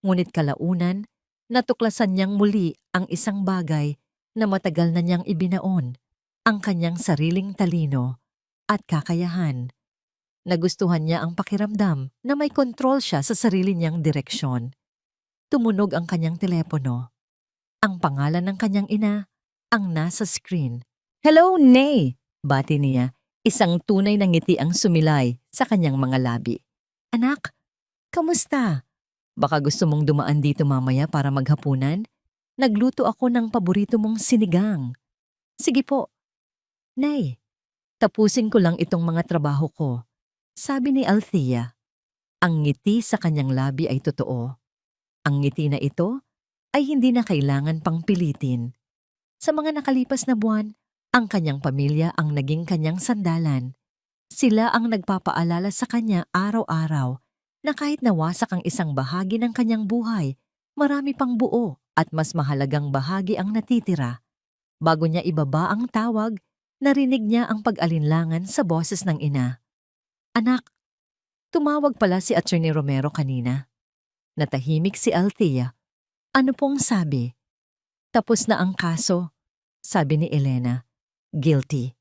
Ngunit kalaunan, natuklasan niyang muli ang isang bagay na matagal na niyang ibinaon, ang kanyang sariling talino at kakayahan. Nagustuhan niya ang pakiramdam na may kontrol siya sa sarili niyang direksyon. Tumunog ang kanyang telepono. Ang pangalan ng kanyang ina ang nasa screen. "Hello, Nay!" bati niya. Isang tunay na ngiti ang sumilay sa kanyang mga labi. "Anak, kamusta? Baka gusto mong dumaan dito mamaya para maghapunan? Nagluto ako ng paborito mong sinigang." "Sige po." "Nay, tapusin ko lang itong mga trabaho ko," sabi ni Althea. Ang ngiti sa kanyang labi ay totoo. Ang ngiti na ito ay hindi na kailangan pang pilitin. Sa mga nakalipas na buwan, ang kanyang pamilya ang naging kanyang sandalan. Sila ang nagpapaalala sa kanya araw-araw na kahit nawasak ang isang bahagi ng kanyang buhay, marami pang buo at mas mahalagang bahagi ang natitira. Bago niya ibaba ang tawag, narinig niya ang pag-alinlangan sa boses ng ina. "Anak, tumawag pala si Attorney Romero kanina." Natahimik si Althea. "Ano pong sabi?" "Tapos na ang kaso," sabi ni Elena. "Guilty."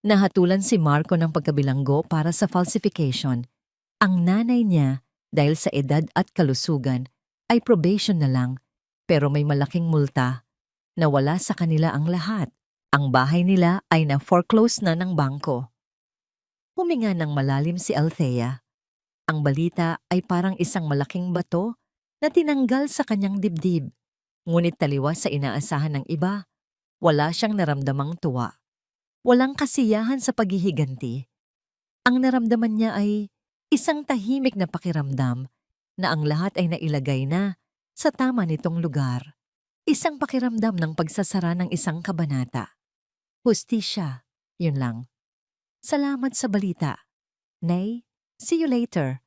Nahatulan si Marco ng pagkabilanggo para sa falsification. Ang nanay niya, dahil sa edad at kalusugan, ay probation na lang, pero may malaking multa. Nawala sa kanila ang lahat. Ang bahay nila ay na-foreclose na ng bangko. Huminga ng malalim si Althea. Ang balita ay parang isang malaking bato na tinanggal sa kanyang dibdib. Ngunit taliwas sa inaasahan ng iba, wala siyang naramdamang tuwa. Walang kasiyahan sa paghihiganti. Ang naramdaman niya ay isang tahimik na pakiramdam na ang lahat ay nailagay na sa tama nitong lugar. Isang pakiramdam ng pagsasara ng isang kabanata. Hustisya, yun lang. "Salamat sa balita. Nay, see you later."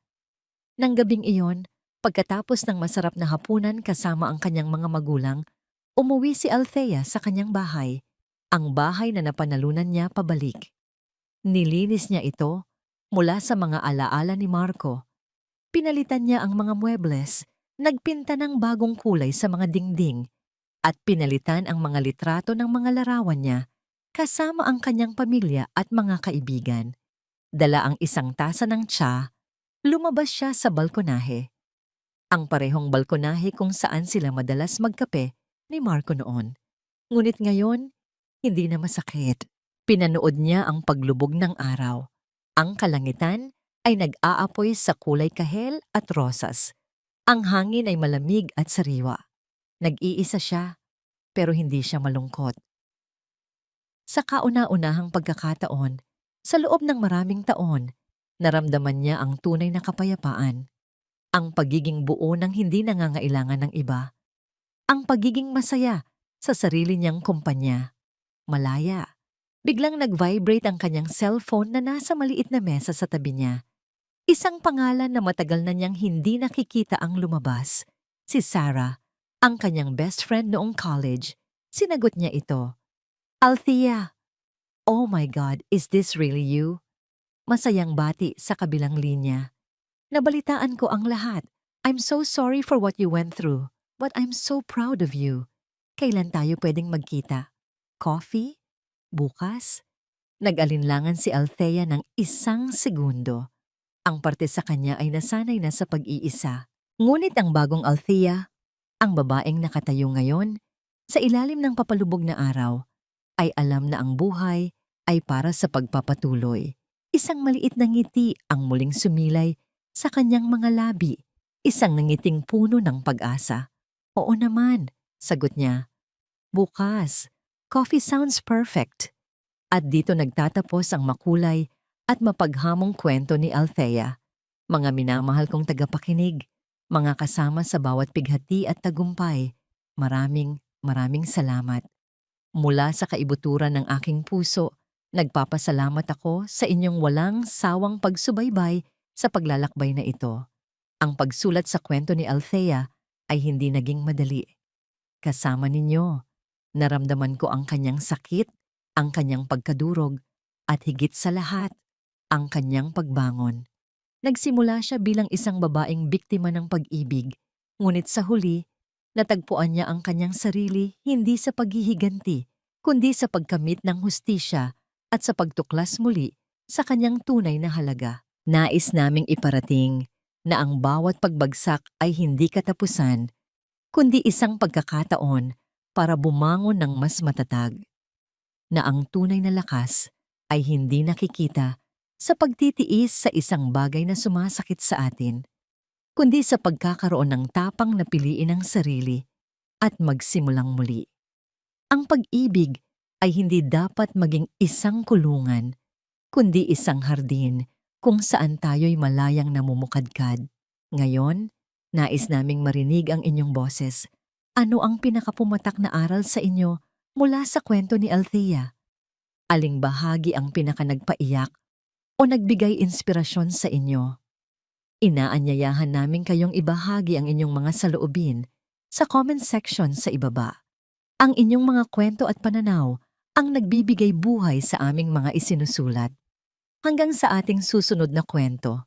Nang gabing iyon, Pagkatapos ng masarap na hapunan kasama ang kanyang mga magulang, umuwi si Althea sa kanyang bahay, ang bahay na napanalunan niya pabalik. Nilinis niya ito mula sa mga alaala ni Marco. Pinalitan niya ang mga muebles, nagpinta ng bagong kulay sa mga dingding, at pinalitan ang mga litrato ng mga larawan niya kasama ang kanyang pamilya at mga kaibigan. Dala ang isang tasa ng tsa, lumabas siya sa balkonahe. Ang parehong balkonahe kung saan sila madalas magkape ni Marco noon. Ngunit ngayon, hindi na masakit. Pinanood niya ang paglubog ng araw. Ang kalangitan ay nag-aapoy sa kulay kahel at rosas. Ang hangin ay malamig at sariwa. Nag-iisa siya, pero hindi siya malungkot. Sa kauna-unahang pagkakataon, sa loob ng maraming taon, naramdaman niya ang tunay na kapayapaan. Ang pagiging buo ng hindi nangangailangan ng iba. Ang pagiging masaya sa sarili niyang kumpanya. Malaya. Biglang nag-vibrate ang kanyang cellphone na nasa maliit na mesa sa tabi niya. Isang pangalan na matagal na niyang hindi nakikita ang lumabas. Si Sarah, ang kanyang best friend noong college. Sinagot niya ito. Althea. Oh my God, is this really you? Masayang bati sa kabilang linya. Nabalitaan ko ang lahat. I'm so sorry for what you went through, but I'm so proud of you. Kailan tayo pwedeng magkita? Coffee? Bukas? Nag-alinlangan si Althea ng isang segundo. Ang parte sa kanya ay nasanay na sa pag-iisa. Ngunit ang bagong Althea, ang babaeng nakatayo ngayon, sa ilalim ng papalubog na araw, ay alam na ang buhay ay para sa pagpapatuloy. Isang maliit na ngiti ang muling sumilay sa kanyang mga labi, isang nangiting puno ng pag-asa. Oo naman, sagot niya. Bukas, coffee sounds perfect. At dito nagtatapos ang makulay at mapaghamong kwento ni Althea. Mga minamahal kong tagapakinig, mga kasama sa bawat pighati at tagumpay, maraming salamat. Mula sa kaibuturan ng aking puso, nagpapasalamat ako sa inyong walang sawang pagsubaybay sa paglalakbay na ito. Ang pagsulat sa kwento ni Althea ay hindi naging madali. Kasama ninyo, naramdaman ko ang kanyang sakit, ang kanyang pagkadurog, at higit sa lahat, ang kanyang pagbangon. Nagsimula siya bilang isang babaeng biktima ng pag-ibig, ngunit sa huli, natagpuan niya ang kanyang sarili hindi sa paghihiganti, kundi sa pagkamit ng hustisya at sa pagtuklas muli sa kanyang tunay na halaga. Nais naming iparating na ang bawat pagbagsak ay hindi katapusan, kundi isang pagkakataon para bumangon ng mas matatag. Na ang tunay na lakas ay hindi nakikita sa pagtitiis sa isang bagay na sumasakit sa atin, kundi sa pagkakaroon ng tapang na piliin ang sarili at magsimulang muli. Ang pag-ibig ay hindi dapat maging isang kulungan, kundi isang hardin kung saan tayo'y malayang namumukadkad. Ngayon, nais naming marinig ang inyong boses. Ano ang pinakapumatak na aral sa inyo mula sa kwento ni Althea? Aling bahagi ang pinakanagpaiyak o nagbigay inspirasyon sa inyo? Inaanyayahan namin kayong ibahagi ang inyong mga saloobin sa comment section sa ibaba. Ang inyong mga kwento at pananaw ang nagbibigay buhay sa aming mga isinusulat. Hanggang sa ating susunod na kwento,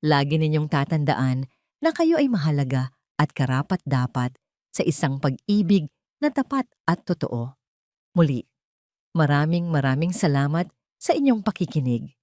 lagi ninyong tatandaan na kayo ay mahalaga at karapat-dapat sa isang pag-ibig na tapat at totoo. Muli, maraming salamat sa inyong pakikinig.